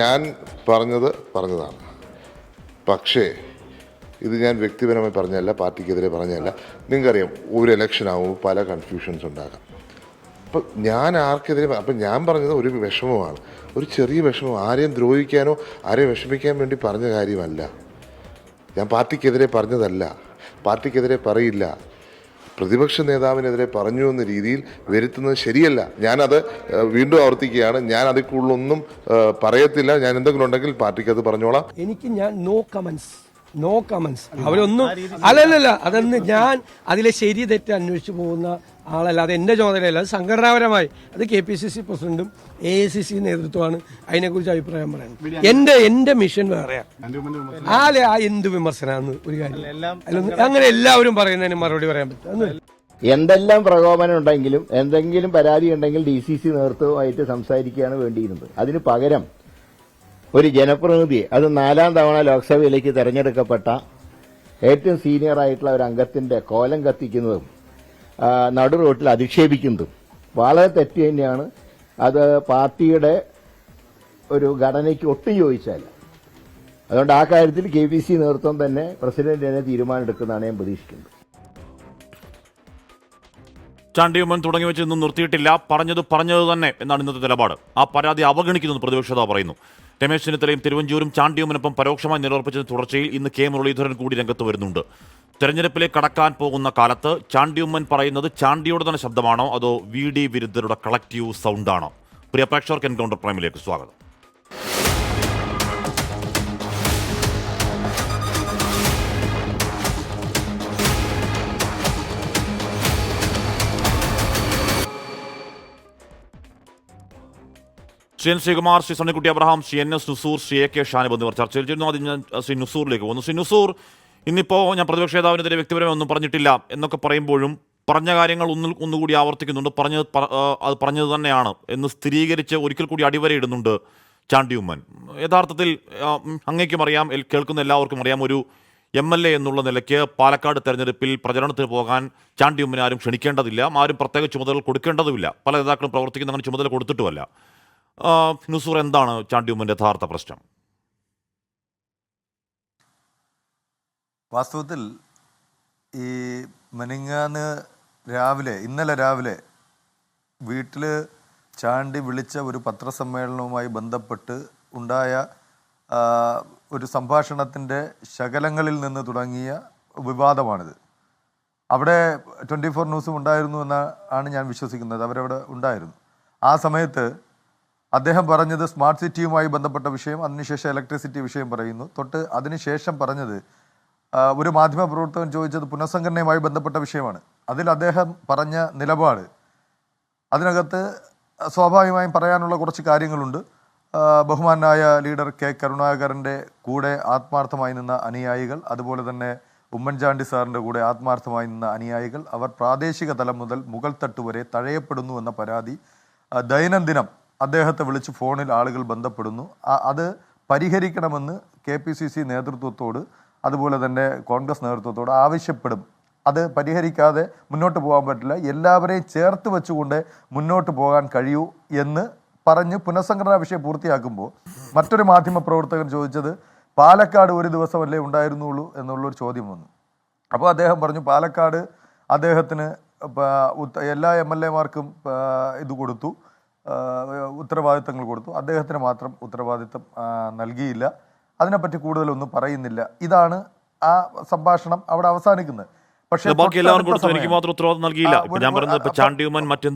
ഞാൻ പറഞ്ഞതാണ്. പക്ഷേ ഇത് ഞാൻ വ്യക്തിപരമായി പറഞ്ഞതല്ല, പാർട്ടിക്കെതിരെ പറഞ്ഞതല്ല. നിങ്ങൾക്കറിയാം, ഒരു ഇലക്ഷൻ ആകുമ്പോൾ പല കൺഫ്യൂഷൻസ് ഉണ്ടാകാം. അപ്പം ഞാൻ ആർക്കെതിരെ ഞാൻ പറഞ്ഞത് ഒരു വിഷമമാണ്, ഒരു ചെറിയ വിഷമം. ആരെയും ദ്രോഹിക്കാനോ ആരെയും വിഷമിക്കാൻ വേണ്ടി പറഞ്ഞ കാര്യമല്ല. ഞാൻ പാർട്ടിക്കെതിരെ പറഞ്ഞതല്ല, പാർട്ടിക്കെതിരെ പറയില്ല. പ്രതിപക്ഷ നേതാവിനെതിരെ പറഞ്ഞു എന്ന രീതിയിൽ വരുത്തുന്നത് ശരിയല്ല. ഞാനത് വീണ്ടും ആവർത്തിക്കുകയാണ്. ഞാൻ അതിൽ കൂടുതലൊന്നും പറയത്തില്ല. ഞാൻ എന്തെങ്കിലും ഉണ്ടെങ്കിൽ പാർട്ടിക്ക് അത് പറഞ്ഞോളാം. ഞാൻ നോ കമന്റ്സ് അവരൊന്നും അല്ലല്ല. അതൊന്ന് ഞാൻ അതിലെ ശരി തെറ്റ് അന്വേഷിച്ചു പോകുന്ന ആളല്ല. അത് എൻ്റെ ചുമതലയല്ല. അത് സംഘടനാപരമായി അത് KPCC പ്രസിഡന്റും AICC നേതൃത്വമാണ് അതിനെക്കുറിച്ച് അഭിപ്രായം പറയുന്നത്. എൻ്റെ മിഷൻ വേറെയാണ്. ആ എന്ത് വിമർശനമാണെന്ന് ഒരു കാര്യം അങ്ങനെ എല്ലാവരും പറയുന്നതിന് മറുപടി പറയാൻ പറ്റും. എന്തെല്ലാം പ്രകോപനം ഉണ്ടെങ്കിലും എന്തെങ്കിലും പരാതി ഉണ്ടെങ്കിൽ DCC നേതൃത്വവുമായിട്ട് സംസാരിക്കുകയാണ് വേണ്ടിയിരുന്നത്. അതിന് പകരം ഒരു ജനപ്രതിനിധിയെ, അത് 4ാം തവണ ലോക്സഭയിലേക്ക് തെരഞ്ഞെടുക്കപ്പെട്ട ഏറ്റവും സീനിയർ ആയിട്ടുള്ള ഒരു അംഗത്തിന്റെ കോലം കത്തിക്കുന്നതും നടു റോട്ടിൽ അധിക്ഷേപിക്കുന്നതും വളരെ തെറ്റ് തന്നെയാണ്. അത് പാർട്ടിയുടെ ഒരു ഘടനയ്ക്ക് ഒട്ടും യോജിച്ചല്ല. അതുകൊണ്ട് ആ കാര്യത്തിൽ KPCC നേതൃത്വം തന്നെ പ്രസിഡന്റ് തന്നെ തീരുമാനമെടുക്കുന്നതാണ് ഞാൻ പ്രതീക്ഷിക്കുന്നത്. ചാണ്ടി ഉമ്മൻ തുടങ്ങി വെച്ച് ഇന്നും നിർത്തിയിട്ടില്ല. പറഞ്ഞത് തന്നെ എന്നാണ് ഇന്നത്തെ നിലപാട്. ആ പരാതി അവഗണിക്കുന്നത് പ്രതിപക്ഷ നേതാവ് പറയുന്നു. രമേശ് ചെന്നിത്തലയും തിരുവഞ്ചൂരും ചാണ്ടി ഉമ്മനൊപ്പം പരോക്ഷമായി നിലയുറപ്പിച്ചതിന് തുടർച്ചയിൽ ഇന്ന് K മുരളീധരൻ കൂടി രംഗത്ത് വരുന്നുണ്ട്. തെരഞ്ഞെടുപ്പിലേക്ക് കടക്കാൻ പോകുന്ന കാലത്ത് ചാണ്ടി ഉമ്മൻ പറയുന്നത് ചാണ്ടിയുടെ തന്നെ ശബ്ദമാണോ അതോ VD വിരുദ്ധരുടെ കളക്റ്റീവ് സൗണ്ടാണോ? പ്രിയ പ്രേക്ഷകർക്ക് എൻകൗണ്ടർ പ്രൈമിലേക്ക് സ്വാഗതം. Shri N. Sreekumar, Shri Sunnykutty Abraham, Shri NS Nusoor, Shri AK Shanib എന്നിവർ ചർച്ചയിൽ ചേരുന്നു. ആദ്യം ഞാൻ ശ്രീ നുസൂറിലേക്ക് പോകുന്നു. ശ്രീ നുസൂർ, ഇന്നിപ്പോൾ ഞാൻ പ്രതിപക്ഷ നേതാവിനെതിരെ വ്യക്തിപരമായി ഒന്നും പറഞ്ഞിട്ടില്ല എന്നൊക്കെ പറയുമ്പോഴും പറഞ്ഞ കാര്യങ്ങൾ ഒന്നുകൂടി ആവർത്തിക്കുന്നുണ്ട്. അത് പറഞ്ഞത് തന്നെയാണ് എന്ന് സ്ഥിരീകരിച്ച് ഒരിക്കൽ കൂടി അടിവരയിടുന്നുണ്ട് ചാണ്ടി ഉമ്മൻ. യഥാർത്ഥത്തിൽ അങ്ങേക്കും അറിയാം, കേൾക്കുന്ന എല്ലാവർക്കും അറിയാം, ഒരു MLA എന്നുള്ള നിലയ്ക്ക് പാലക്കാട് തെരഞ്ഞെടുപ്പിൽ പ്രചരണത്തിന് പോകാൻ ചാണ്ടി ഉമ്മനെ ആരും ക്ഷണിക്കേണ്ടതില്ല, ആരും പ്രത്യേക ചുമതലകൾ കൊടുക്കേണ്ടതുമില്ല. പല നേതാക്കളും പ്രവർത്തിക്കുന്ന അങ്ങനെ ചുമതല കൊടുത്തിട്ടുമല്ല. നുസൂർ, എന്താണ് ചാണ്ടി ഉമ്മന്റെ യഥാർത്ഥ പ്രശ്നം? വാസ്തവത്തിൽ ഈ ഇന്നലെ രാവിലെ വീട്ടിൽ ചാണ്ടി വിളിച്ച ഒരു പത്രസമ്മേളനവുമായി ബന്ധപ്പെട്ട് ഉണ്ടായ ഒരു സംഭാഷണത്തിൻ്റെ ശകലങ്ങളിൽ നിന്ന് തുടങ്ങിയ വിവാദമാണിത്. അവിടെ 24 ന്യൂസും ഉണ്ടായിരുന്നു എന്നാണ് ഞാൻ വിശ്വസിക്കുന്നത്. അവരവിടെ ഉണ്ടായിരുന്നു. ആ സമയത്ത് അദ്ദേഹം പറഞ്ഞത് സ്മാർട്ട് സിറ്റിയുമായി ബന്ധപ്പെട്ട വിഷയം, അതിനുശേഷം ഇലക്ട്രിസിറ്റി വിഷയം പറയുന്നു. അതിനുശേഷം പറഞ്ഞത് ഒരു മാധ്യമപ്രവർത്തകൻ ചോദിച്ചത് പുനഃസംഘടനയുമായി ബന്ധപ്പെട്ട വിഷയമാണ്. അതിൽ അദ്ദേഹം പറഞ്ഞ നിലപാട്, അതിനകത്ത് സ്വാഭാവികമായും പറയാനുള്ള കുറച്ച് കാര്യങ്ങളുണ്ട്. ബഹുമാനായ ലീഡർ K. കരുണാകരൻ്റെ കൂടെ ആത്മാർത്ഥമായി നിന്ന അനുയായികൾ, അതുപോലെ തന്നെ ഉമ്മൻചാണ്ടി സാറിൻ്റെ കൂടെ ആത്മാർത്ഥമായി നിന്ന അനുയായികൾ, അവർ പ്രാദേശിക തലം മുതൽ മുകൾ തട്ട് വരെ തഴയപ്പെടുന്നു എന്ന പരാതി ദൈനംദിനം അദ്ദേഹത്തെ വിളിച്ച് ഫോണിൽ ആളുകൾ ബന്ധപ്പെടുന്നു. അത് പരിഹരിക്കണമെന്ന് KPCC നേതൃത്വത്തോട് അതുപോലെ തന്നെ കോൺഗ്രസ് നേതൃത്വത്തോട് ആവശ്യപ്പെടും. അത് പരിഹരിക്കാതെ മുന്നോട്ട് പോകാൻ പറ്റില്ല, എല്ലാവരെയും ചേർത്ത് വെച്ചുകൊണ്ട് മുന്നോട്ട് പോകാൻ കഴിയൂ എന്ന് പറഞ്ഞ് പുനഃസംഘടനാ വിഷയം പൂർത്തിയാക്കുമ്പോൾ മറ്റൊരു മാധ്യമപ്രവർത്തകൻ ചോദിച്ചത് പാലക്കാട് ഒരു ദിവസമല്ലേ ഉണ്ടായിരുന്നുള്ളൂ എന്നുള്ളൊരു ചോദ്യം വന്നു. അപ്പോൾ അദ്ദേഹം പറഞ്ഞു പാലക്കാട് അദ്ദേഹത്തിന് എല്ലാ MLA മാർക്കും ഇത് കൊടുത്തു, ഉത്തരവാദിത്തങ്ങൾ കൊടുത്തു, അദ്ദേഹത്തിന് മാത്രം ഉത്തരവാദിത്തം നൽകിയില്ല, അതിനെപ്പറ്റി കൂടുതലൊന്നും പറയുന്നില്ല. ഇതാണ് ആ സംഭാഷണം അവിടെ അവസാനിക്കുന്നത്. പക്ഷേ ബാക്കി എല്ലാവരും കൊടുത്തു, എനിക്ക് മാത്രം ഉത്തരവാദിത്തം നൽകിയില്ല. ഞാൻ പറയുന്നത് ചാണ്ടി ഉമ്മൻ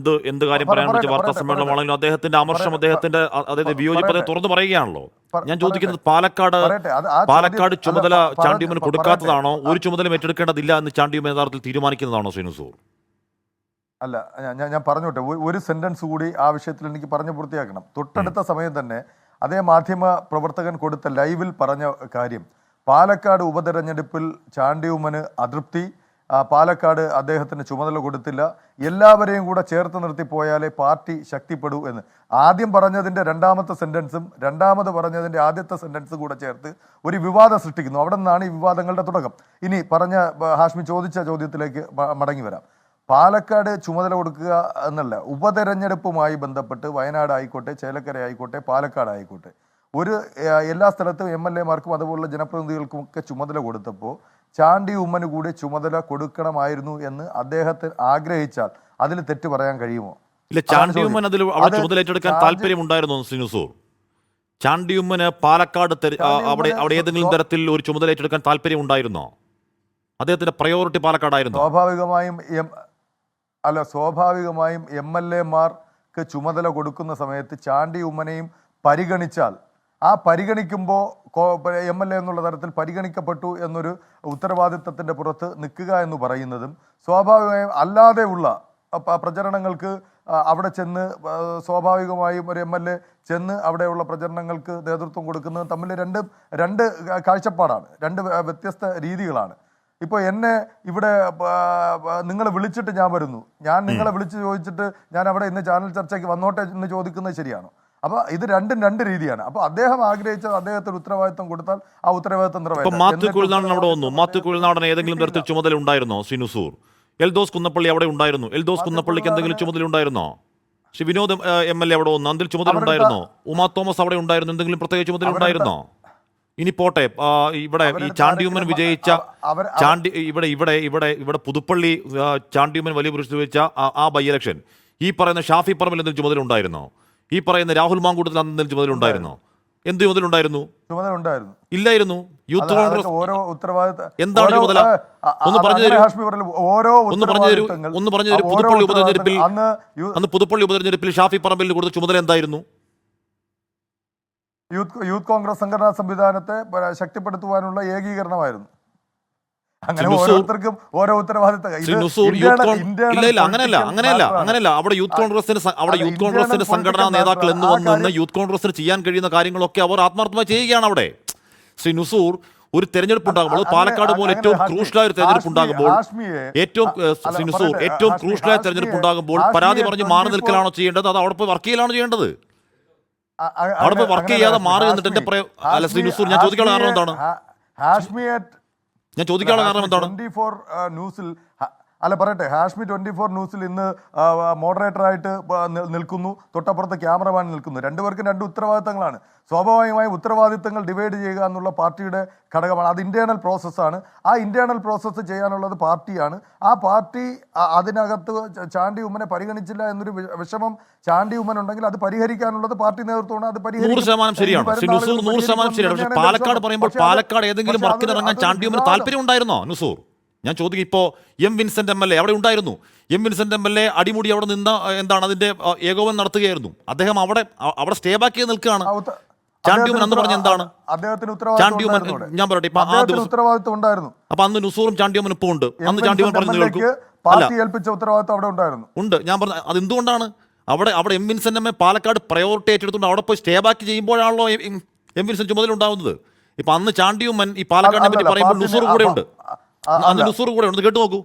എന്ത് കാര്യം പറയാൻ പറ്റിയ വാർത്താ സമ്മേളനമാണെങ്കിലും അദ്ദേഹത്തിന്റെ അമർഷം, അദ്ദേഹത്തിന്റെ വിയോജിപ്പത തുറന്നു പറയുകയാണല്ലോ. ഞാൻ ചോദിക്കുന്നത് പാലക്കാട് ചുമതല ചാണ്ടി ഉമ്മൻ കൊടുക്കാത്തതാണോ, ഒരു ചുമതല ഏറ്റെടുക്കേണ്ടതില്ല എന്ന് ചാണ്ടി ഉമ്മൻ യഥാർത്ഥത്തിൽ തീരുമാനിക്കുന്നതാണോ ശ്രീ നുസൂർ? അല്ല, ഞാൻ പറഞ്ഞോട്ടെ, ഒരു സെന്റൻസ് കൂടി ആ വിഷയത്തിൽ എനിക്ക് പറഞ്ഞു പൂർത്തിയാക്കണം. തൊട്ടടുത്ത സമയം തന്നെ അതേ മാധ്യമ പ്രവർത്തകൻ കൊടുത്ത ലൈവിൽ പറഞ്ഞ കാര്യം, പാലക്കാട് ഉപതെരഞ്ഞെടുപ്പിൽ ചാണ്ടി ഉമ്മന് അതൃപ്തി, പാലക്കാട് അദ്ദേഹത്തിന് ചുമതല കൊടുത്തില്ല, എല്ലാവരെയും കൂടെ ചേർത്ത് നിർത്തി പോയാലേ പാർട്ടി ശക്തിപ്പെടൂ എന്ന് ആദ്യം പറഞ്ഞതിൻ്റെ രണ്ടാമത്തെ സെന്റൻസും രണ്ടാമത് പറഞ്ഞതിൻ്റെ ആദ്യത്തെ സെന്റൻസും കൂടെ ചേർത്ത് ഒരു വിവാദം സൃഷ്ടിക്കുന്നു. അവിടെ നിന്നാണ് ഈ വിവാദങ്ങളുടെ തുടക്കം. ഇനി ഹാഷ്മി ചോദിച്ച ചോദ്യത്തിലേക്ക് മടങ്ങി വരാം. പാലക്കാട് ചുമതല കൊടുക്കുക എന്നല്ല, ഉപതെരഞ്ഞെടുപ്പുമായി ബന്ധപ്പെട്ട് വയനാട് ആയിക്കോട്ടെ, ചേലക്കര ആയിക്കോട്ടെ, പാലക്കാട് ആയിക്കോട്ടെ, ഒരു എല്ലാ സ്ഥലത്തും MLA-മാർക്കും അതുപോലുള്ള ജനപ്രതിനിധികൾക്കും ഒക്കെ ചുമതല കൊടുത്തപ്പോൾ ചാണ്ടി ഉമ്മന് കൂടി ചുമതല കൊടുക്കണമായിരുന്നു എന്ന് അദ്ദേഹത്തെ ആഗ്രഹിച്ചാൽ അതിൽ തെറ്റ് പറയാൻ കഴിയുമോ? ഇല്ല, ചാണ്ടി ഉമ്മൻ അതിൽ അവിടെ ചുമതല ഏറ്റെടുക്കാൻ താല്പര്യമുണ്ടായിരുന്നോ ശ്രീ നുസൂർ? ചാണ്ടി ഉമ്മന് പാലക്കാട് അവിടെ ഏതെങ്കിലും തരത്തിൽ ഒരു ചുമതല ഏറ്റെടുക്കാൻ താല്പര്യം ഉണ്ടായിരുന്നോ? അദ്ദേഹത്തിന്റെ പ്രയോറിറ്റി പാലക്കാടായിരുന്നു. സ്വാഭാവികമായും MLA-മാർക്ക് ചുമതല കൊടുക്കുന്ന സമയത്ത് ചാണ്ടി ഉമ്മനെയും പരിഗണിച്ചാൽ ആ പരിഗണിക്കുമ്പോൾ MLA എന്നുള്ള തരത്തിൽ പരിഗണിക്കപ്പെട്ടു എന്നൊരു ഉത്തരവാദിത്തത്തിൻ്റെ പുറത്ത് നിൽക്കുക എന്ന് പറയുന്നതും സ്വാഭാവികമായും അല്ലാതെയുള്ള പ്രചരണങ്ങൾക്ക് അവിടെ ചെന്ന് സ്വാഭാവികമായും ഒരു MLA ചെന്ന് അവിടെയുള്ള പ്രചരണങ്ങൾക്ക് നേതൃത്വം കൊടുക്കുന്നതും തമ്മിൽ രണ്ട് കാഴ്ചപ്പാടാണ്, രണ്ട് വ്യത്യസ്ത രീതികളാണ്. ഇപ്പോൾ എന്നെ ഇവിടെ നിങ്ങൾ വിളിച്ചിട്ട് ഞാൻ വരുന്നു, ഞാൻ നിങ്ങളെ വിളിച്ച് ചോദിച്ചിട്ട് ഞാൻ അവിടെ ഇന്ന് ചാനൽ ചർച്ചയ്ക്ക് വന്നോട്ടെ എന്ന് ചോദിക്കുന്നത് ശരിയാണോ? അപ്പോൾ ഇത് രണ്ട് രീതിയാണ്. അപ്പോൾ അദ്ദേഹം ആഗ്രഹിച്ചത് അദ്ദേഹത്തിന് ഉത്തരവാദിത്വം കൊടുത്താൽ ആ ഉത്തരവാദിത്വം നിറവേറ്റാം. മാത്യു കുഴൽനാടൻ അവിടെ വന്നു. മാത്യു കുഴൽനാടൻ ഏതെങ്കിലും തരത്തിൽ ചുമതല ഉണ്ടായിരുന്നോ ശ്രീ നുസൂർ? എൽദോസ് കുന്നപ്പള്ളി അവിടെ ഉണ്ടായിരുന്നു. എൽദോസ് കുന്നപ്പള്ളിക്ക് എന്തെങ്കിലും ചുമതല ഉണ്ടായിരുന്നോ? ശ്രീ വിനോദ് MLA അവിടെ വന്നു, അതിൽ ചുമതല ഉണ്ടായിരുന്നോ? ഉമാ തോമസ് അവിടെ ഉണ്ടായിരുന്നു, എന്തെങ്കിലും പ്രത്യേക ചുമതല ഉണ്ടായിരുന്നോ? ഇനി പോട്ടെ, ഇവിടെ ഈ ചാണ്ടിയുമ്മൻ വിജയിച്ച ഇവിടെ പുതുപ്പള്ളി ചാണ്ടിയുമ്മൻ വലിയ പുരുഷ വെച്ച ആ ബൈ ഇലക്ഷൻ ഈ പറയുന്ന ഷാഫി പറമ്പിൽ എന്തെങ്കിലും ചുമതല ഉണ്ടായിരുന്നോ? ഈ പറയുന്ന രാഹുൽ മാങ്കൂട്ടത്തിൽ എന്തെങ്കിലും ചുമതല ഉണ്ടായിരുന്നോ? എന്ത് ചുമതല ഉണ്ടായിരുന്നു? ഇല്ലായിരുന്നു. യൂത്ത് കോൺഗ്രസ് എന്താണ് ചുമതല? ഒന്ന് പറഞ്ഞു തരൂ. പുതുപ്പള്ളി ഉപതെരഞ്ഞെടുപ്പിൽ അന്ന് പുതുപ്പള്ളി ഉപതെരഞ്ഞെടുപ്പിൽ ഷാഫി പറമ്പിൽ കൊടുത്ത ചുമതല എന്തായിരുന്നു? യൂത്ത് കോൺഗ്രസ് സംഘടനാ സംവിധാനത്തെ ശക്തിപ്പെടുത്തുവാനുള്ള ഏകീകരണമായിരുന്നു. അങ്ങനെ ഓരോരുത്തർക്കും ഓരോ ഉത്തരവാദിത്തം. അങ്ങനെയല്ല. അവിടെ യൂത്ത് കോൺഗ്രസിന്റെ സംഘടനാ നേതാക്കൾ എന്ന് വന്ന് യൂത്ത് കോൺഗ്രസിന് ചെയ്യാൻ കഴിയുന്ന കാര്യങ്ങളൊക്കെ അവർ ആത്മാർത്ഥമായി ചെയ്യുകയാണ്. അവിടെ ശ്രീ നുസൂർ ഒരു തെരഞ്ഞെടുപ്പ് ഉണ്ടാകുമ്പോൾ പാലക്കാട് പോലെ ഏറ്റവും ക്രൂഷ്യലായ ഒരു തെരഞ്ഞെടുപ്പ് ഉണ്ടാകുമ്പോൾ ഏറ്റവും ക്രൂഷ്യലായ തെരഞ്ഞെടുപ്പ് ഉണ്ടാകുമ്പോൾ പരാതി പറഞ്ഞ് മാറി നിൽക്കലാണോ ചെയ്യേണ്ടത്? അത് അവിടെ പോയി വർക്ക് ചെയ്യലാണോ ചെയ്യേണ്ടത്? അവിടെ പോയി വർക്ക് ചെയ്യാതെ മാറി നിന്നിട്ട് എന്റെ അല്ല ശ്രീ നുസൂർ, ഞാൻ ചോദിക്കാനുള്ള കാരണം എന്താണ്? ഞാൻ ചോദിക്കാനുള്ള കാരണം എന്താണ്? 24 ന്യൂസിൽ പറയട്ടെ, ഹാഷ്മി 24 ന്യൂസിൽ ഇന്ന് മോഡറേറ്ററായിട്ട് നിൽക്കുന്നു, തൊട്ടപ്പുറത്ത് ക്യാമറമാൻ നിൽക്കുന്നു. രണ്ടുപേർക്കും രണ്ട് ഉത്തരവാദിത്തങ്ങളാണ്. സ്വാഭാവികമായും ഉത്തരവാദിത്തങ്ങൾ ഡിവൈഡ് ചെയ്യുക എന്നുള്ള പാർട്ടിയുടെ ഘടകമാണ്. അത് ഇന്റേണൽ പ്രോസസ്സാണ്. ആ ഇന്റേണൽ പ്രോസസ്സ് ചെയ്യാനുള്ളത് പാർട്ടിയാണ്. ആ പാർട്ടി അതിനകത്ത് ചാണ്ടി ഉമ്മനെ പരിഗണിച്ചില്ല എന്നൊരു വിഷമം ചാണ്ടി ഉമ്മൻ ഉണ്ടെങ്കിൽ അത് പരിഹരിക്കാനുള്ളത് പാർട്ടി നേതൃത്വമാണ്. അത് 100% ശരിയാണ്. 100% ശരിയാണ്. പക്ഷേ പാലക്കാട് പറയുമ്പോൾ പാലക്കാട് ഏതെങ്കിലും വർക്കിനിറങ്ങാൻ ചാണ്ടി ഉമ്മന് താല്പര്യം ഉണ്ടായിരുന്നോ നുസൂർ? ഞാൻ ചോദിക്കും. ഇപ്പോൾ വിൻസെന്റ് MLA അവിടെ ഉണ്ടായിരുന്നു. വിൻസെന്റ് MLA അടിമുടി അവിടെ നിന്ന് എന്താണ് അതിന്റെ ഏകോപനം നടത്തുകയായിരുന്നു. അദ്ദേഹം അവിടെ സ്റ്റേ ബാക്ക് ചെയ്ത് നിൽക്കുകയാണ്. ചാണ്ടിയുമ്മൻ അന്ന് പറഞ്ഞ എന്താണ്? ചാണ്ടിയുമ്മൻ ഞാൻ പറയട്ടെ, ഇപ്പൊ ആ ദിവസം ഉത്തരവാദിത്വം ഉണ്ടായിരുന്നു. അപ്പൊ അന്ന് നുസൂറും ചാണ്ടിയുമ്മൻ ഇപ്പോൾ ഉണ്ട്. അന്ന് ചാണ്ടിയുമ്മൻ പറഞ്ഞു കേൾക്കും ഉണ്ട്. ഞാൻ പറഞ്ഞു അത് എന്തുകൊണ്ടാണ് അവിടെ വിൻസെന്റ് MLA പാലക്കാട് പ്രയോറിറ്റി ഏറ്റെടുത്തുകൊണ്ട് അവിടെ പോയി സ്റ്റേ ബാക്ക് ചെയ്യുമ്പോഴാണല്ലോ വിൻസെന്റ് ചുമതല ഉണ്ടാവുന്നത്. ഇപ്പൊ അന്ന് ചാണ്ടിയുമ്മൻ ഈ പാലക്കാടിനെ പറ്റി പറയുമ്പോൾ നുസൂർ കൂടെ ഉണ്ട്. നുസൂർ കൂടെ ഉണ്ട്. കേട്ടു നോക്കൂ.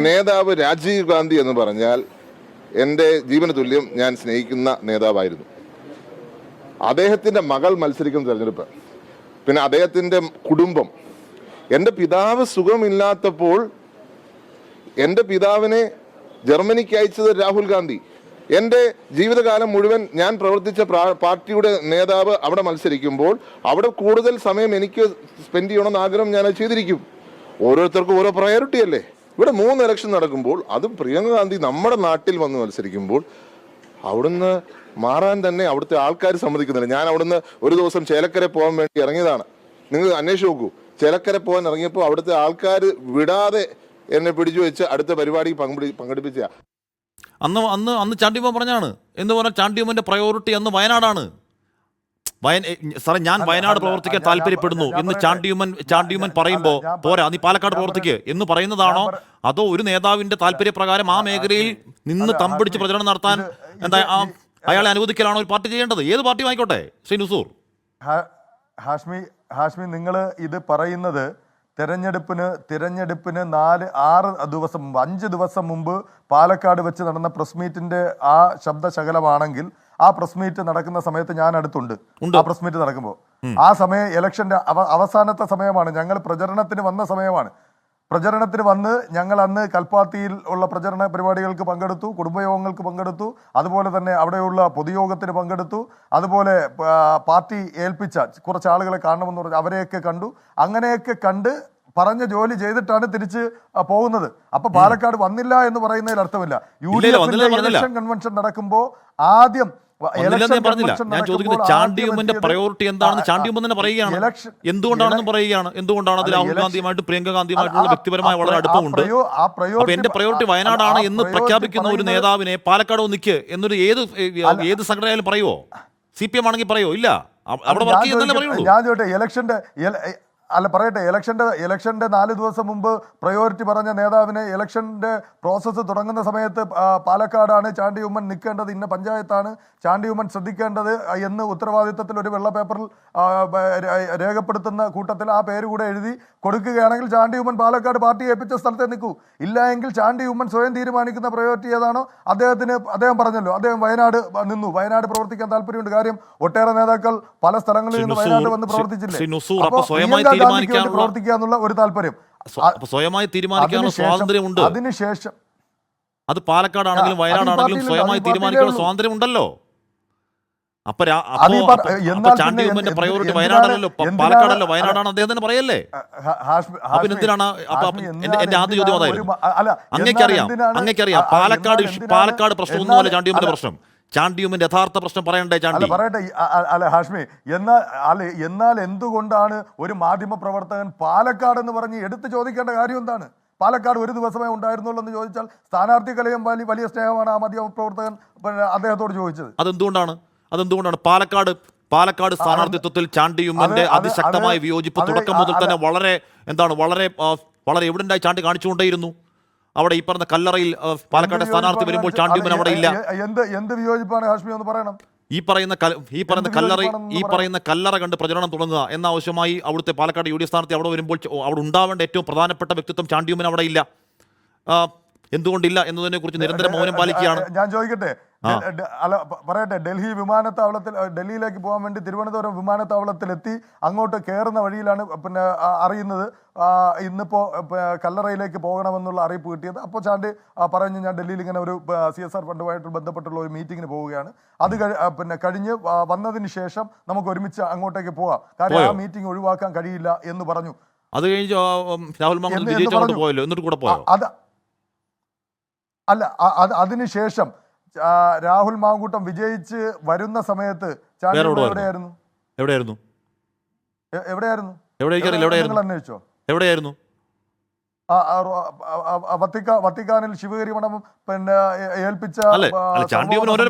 നേതാവ് രാജീവ് ഗാന്ധി എന്ന് പറഞ്ഞാൽ എൻ്റെ ജീവന തുല്യം ഞാൻ സ്നേഹിക്കുന്ന നേതാവായിരുന്നു. അദ്ദേഹത്തിൻ്റെ മകൾ മത്സരിക്കുന്ന തെരഞ്ഞെടുപ്പ്, പിന്നെ അദ്ദേഹത്തിൻ്റെ കുടുംബം. എൻ്റെ പിതാവ് സുഖമില്ലാത്തപ്പോൾ എൻ്റെ പിതാവിനെ ജർമ്മനിക്ക് അയച്ചത് രാഹുൽ ഗാന്ധി. എൻ്റെ ജീവിതകാലം മുഴുവൻ ഞാൻ പ്രവർത്തിച്ച പാർട്ടിയുടെ നേതാവ് അവിടെ മത്സരിക്കുമ്പോൾ അവിടെ കൂടുതൽ സമയം എനിക്ക് സ്പെൻഡ് ചെയ്യണമെന്ന് ആഗ്രഹം ഞാൻ ചെയ്തിരിക്കും. ഓരോരുത്തർക്കും ഓരോ പ്രയോറിറ്റി അല്ലേ. ഇവിടെ 3 ഇലക്ഷൻ നടക്കുമ്പോൾ അതും പ്രിയങ്ക ഗാന്ധി നമ്മുടെ നാട്ടിൽ വന്ന് മത്സരിക്കുമ്പോൾ അവിടുന്ന് മാറാൻ തന്നെ അവിടുത്തെ ആൾക്കാർ സമ്മതിക്കുന്നില്ല. ഞാൻ അവിടുന്ന് ഒരു ദിവസം ചേലക്കര പോകാൻ വേണ്ടി ഇറങ്ങിയതാണ്. നിങ്ങൾ അന്വേഷിച്ച് നോക്കൂ. ചേലക്കര പോകാൻ ഇറങ്ങിയപ്പോൾ അവിടുത്തെ ആൾക്കാർ വിടാതെ എന്നെ പിടിച്ചു വെച്ച് അടുത്ത പരിപാടിക്ക് പങ്കെടുപ്പിച്ച അന്ന് ചാണ്ടിയുമ്മൻ പറഞ്ഞാണ്. എന്ന് പറഞ്ഞാൽ ചാണ്ടിയുമ്മന്റെ പ്രയോറിറ്റി അന്ന് വയനാടാണ്. സാറേ, ഞാൻ വയനാട് പ്രവർത്തിക്കാൻ താല്പര്യപ്പെടുന്നു എന്ന് ചാണ്ടിയുമ്മൻ പറയുമ്പോൾ പോരാ നീ പാലക്കാട് പ്രവർത്തിക്കുക എന്ന് പറയുന്നതാണോ? അതോ ഒരു നേതാവിന്റെ താല്പര്യപ്രകാരം ആ മേഖലയിൽ നിന്ന് തമ്പടിച്ച് പ്രചരണം നടത്താൻ എന്താ അയാളെ അനുവദിക്കലാണോ ഒരു പാർട്ടി ചെയ്യേണ്ടത്? ഏത് പാർട്ടി ആയിക്കോട്ടെ ശ്രീ നുസൂർ. ഹാഷ്മി, നിങ്ങൾ ഇത് പറയുന്നത് തിരഞ്ഞെടുപ്പിന് 4-6 ദിവസം മുമ്പ് 5 ദിവസം മുമ്പ് പാലക്കാട് വെച്ച് നടന്ന പ്രസ് മീറ്റിന്റെ ആ ശബ്ദശകലമാണെങ്കിൽ ആ പ്രസ് മീറ്റ് നടക്കുന്ന സമയത്ത് ഞാൻ അടുത്തുണ്ട്. ആ പ്രസ് മീറ്റ് നടക്കുമ്പോൾ ആ സമയം ഇലക്ഷന്റെ അവസാനത്തെ സമയമാണ്. ഞങ്ങൾ പ്രചരണത്തിന് വന്ന സമയമാണ്. പ്രചരണത്തിന് വന്ന് ഞങ്ങൾ അന്ന് കൽപ്പാത്തിയിൽ ഉള്ള പ്രചരണ പരിപാടികൾക്ക് പങ്കെടുത്തു, കുടുംബയോഗങ്ങൾക്ക് പങ്കെടുത്തു, അതുപോലെ തന്നെ അവിടെയുള്ള പൊതുയോഗത്തിന് പങ്കെടുത്തു, അതുപോലെ പാർട്ടി ഏൽപ്പിച്ച കുറച്ച് ആളുകളെ കാണണമെന്ന് പറഞ്ഞ് അവരെയൊക്കെ കണ്ടു. അങ്ങനെയൊക്കെ കണ്ട് പറഞ്ഞ ജോലി ചെയ്തിട്ടാണ് തിരിച്ച് പോകുന്നത്. അപ്പൊ പാലക്കാട് വന്നില്ല എന്ന് പറയുന്നതിൽ അർത്ഥമില്ല. UDF ഇലക്ഷൻ കൺവെൻഷൻ നടക്കുമ്പോൾ ആദ്യം ഞാൻ ചോദിക്കുന്നത് ചാണ്ടിയുമ്മന്റെ പ്രയോറിറ്റി എന്താണെന്ന് ചാണ്ടിയുമ്മൻ തന്നെ പറയുകയാണ്. എന്തുകൊണ്ടാണെന്ന് പറയുകയാണ്. എന്തുകൊണ്ടാണ് അത് രാഹുൽ ഗാന്ധിയുമായിട്ട് പ്രിയങ്ക ഗാന്ധിയുമായിട്ടുള്ള വ്യക്തിപരമായ വളരെ അടുപ്പമുണ്ട്. അപ്പൊ എന്റെ പ്രയോറിറ്റി വയനാടാണ് എന്ന് പ്രഖ്യാപിക്കുന്ന ഒരു നേതാവിനെ പാലക്കാട് ഒന്നിക്ക് എന്നൊരു ഏത് സംഘടനയാലും പറയുമോ? CPM ആണെങ്കിൽ പറയോ? ഇല്ല, അവിടെ വർക്ക് ചെയ്യുന്നല്ലേ പറയുള്ളൂ. ഞാൻ ചോദിട്ടെ, ഇലക്ഷന്റെ 4 ദിവസം മുമ്പ് പ്രയോറിറ്റി പറഞ്ഞ നേതാവിനെ ഇലക്ഷന്റെ പ്രോസസ്സ് തുടങ്ങുന്ന സമയത്ത് പാലക്കാടാണ് ചാണ്ടിയുമ്മൻ നിൽക്കേണ്ടത്, ഇന്ന പഞ്ചായത്താണ് ചാണ്ടിയുമ്മൻ ശ്രദ്ധിക്കേണ്ടത് എന്ന് ഉത്തരവാദിത്തത്തിൽ ഒരു വെള്ള പേപ്പറിൽ രേഖപ്പെടുത്തുന്ന കൂട്ടത്തിൽ ആ പേര് കൂടെ എഴുതി കൊടുക്കുകയാണെങ്കിൽ ചാണ്ടിയുമ്മൻ പാലക്കാട് പാർട്ടി ഏൽപ്പിച്ച സ്ഥലത്തെ നിൽക്കൂ. ഇല്ല എങ്കിൽ ചാണ്ടിയുമ്മൻ സ്വയം തീരുമാനിക്കുന്ന പ്രയോറിറ്റി ഏതാണോ അദ്ദേഹം പറഞ്ഞല്ലോ, അദ്ദേഹം വയനാട് നിന്നു. വയനാട് പ്രവർത്തിക്കാൻ താല്പര്യമുണ്ട്. കാര്യം ഒട്ടേറെ നേതാക്കൾ പല സ്ഥലങ്ങളിൽ നിന്ന് വയനാട് വന്ന് പ്രവർത്തിച്ചില്ലേ. പ്രവർത്തിക്കുക എന്നുള്ള ഒരു താല്പര്യം, സ്വയമായി തീരുമാനിക്കാനുള്ള സ്വാതന്ത്ര്യമുണ്ട്. അതിനുശേഷം അത് പാലക്കാടാണെങ്കിലും വയനാടാണെങ്കിലും സ്വയമായി തീരുമാനിക്കാനുള്ള സ്വാതന്ത്ര്യം ഉണ്ടല്ലോ. ചാണ്ടിയുമ്മന്റെ പ്രയോറിറ്റി വയനാടല്ലോ, പാലക്കാടല്ലോ, വയനാടാണ് അദ്ദേഹം തന്നെ പറയല്ലേ. അപ്പൊ എന്തിനാണ്? എന്റെ ആദ്യ ചോദ്യം അതായിരുന്നു. അങ്ങേക്കറിയാം പാലക്കാട് പ്രശ്നമൊന്നുമല്ല ചാണ്ടിയുമ്മന്റെ പ്രശ്നം. ചാണ്ടിയുമ്മന്റെ യഥാർത്ഥ പ്രശ്നം പറയണ്ടേ ചാണ്ടി? പറയട്ടെ ഹാഷ്മി, എന്നാൽ എന്തുകൊണ്ടാണ് ഒരു മാധ്യമ പ്രവർത്തകൻ പാലക്കാട് എന്ന് പറഞ്ഞ് എടുത്തു ചോദിക്കേണ്ട കാര്യം എന്താണ്? പാലക്കാട് ഒരു ദിവസമേ ഉണ്ടായിരുന്നുള്ളൂ എന്ന് ചോദിച്ചാൽ സ്ഥാനാർത്ഥികളെയും വലിയ സ്നേഹമാണ് ആ മാധ്യമ പ്രവർത്തകൻ അദ്ദേഹത്തോട് ചോദിച്ചത്. അതെന്തുകൊണ്ടാണ് പാലക്കാട് സ്ഥാനാർത്ഥിത്വത്തിൽ ചാണ്ടിയുമ്മന്റെ അതിശക്തമായ വിയോജിപ്പ് തുടക്കം മുതൽ തന്നെ വളരെ എവിഡന്റായി ചാണ്ടി കാണിച്ചുകൊണ്ടേയിരുന്നു. അവിടെ ഈ പറഞ്ഞ കല്ലറയിൽ പാലക്കാട് സ്ഥാനാർത്ഥി വരുമ്പോൾ ചാണ്ടിയുമ്മൻ അവിടെ ഇല്ല. എന്ത് വിയോജിപ്പാണ് ഹാഷ്മി ഒന്ന് പറയണം. ഈ പറയുന്ന കല്ലറ കണ്ട് പ്രചരണം തുടങ്ങുക എന്ന ആവശ്യമായി അവിടുത്തെ പാലക്കാട് UDF സ്ഥാനാർത്ഥി അവിടെ വരുമ്പോൾ അവിടെ ഉണ്ടാവേണ്ട ഏറ്റവും പ്രധാനപ്പെട്ട വ്യക്തിത്വം ചാണ്ടിയുമ്മൻ അവിടെ ഇല്ല. എന്തുകൊണ്ടില്ല എന്നതിനെ കുറിച്ച് നിരന്തരം മൗനം പാലിക്കുകയാണ്. ഞാൻ ചോദിക്കട്ടെ, പറയട്ടെ, ഡൽഹിയിലേക്ക് പോകാൻ വേണ്ടി തിരുവനന്തപുരം വിമാനത്താവളത്തിലെത്തി അങ്ങോട്ട് കയറുന്ന വഴിയിലാണ് അറിയുന്നത് ഇന്നിപ്പോ കല്ലറയിലേക്ക് പോകണമെന്നുള്ള അറിയിപ്പ് കിട്ടിയത്. അപ്പോൾ ചാണ്ടി പറഞ്ഞു, ഞാൻ ഡൽഹിയിൽ ഇങ്ങനെ ഒരു CSR ഫണ്ടുമായിട്ട് ബന്ധപ്പെട്ടുള്ള ഒരു മീറ്റിങ്ങിന് പോവുകയാണ്, അത് കഴിഞ്ഞ് വന്നതിന് ശേഷം നമുക്ക് ഒരുമിച്ച് അങ്ങോട്ടേക്ക് പോകാം, കാരണം ആ മീറ്റിംഗ് ഒഴിവാക്കാൻ കഴിയില്ല എന്ന് പറഞ്ഞു. അത് കഴിഞ്ഞ് രാഹുൽ മാങ്കൂട്ടം പോയല്ലോ, എന്നിട്ട് കൂടെ പോയോ? അതിനുശേഷം രാഹുൽ മാങ്കൂട്ടം വിജയിച്ച് വരുന്ന സമയത്ത് എവിടെയായിരുന്നു? അന്വേഷിച്ചോ? എവിടെയായിരുന്നു? വത്തിക്കാനിൽ ശിവഗിരി മഠം ഏൽപ്പിച്ച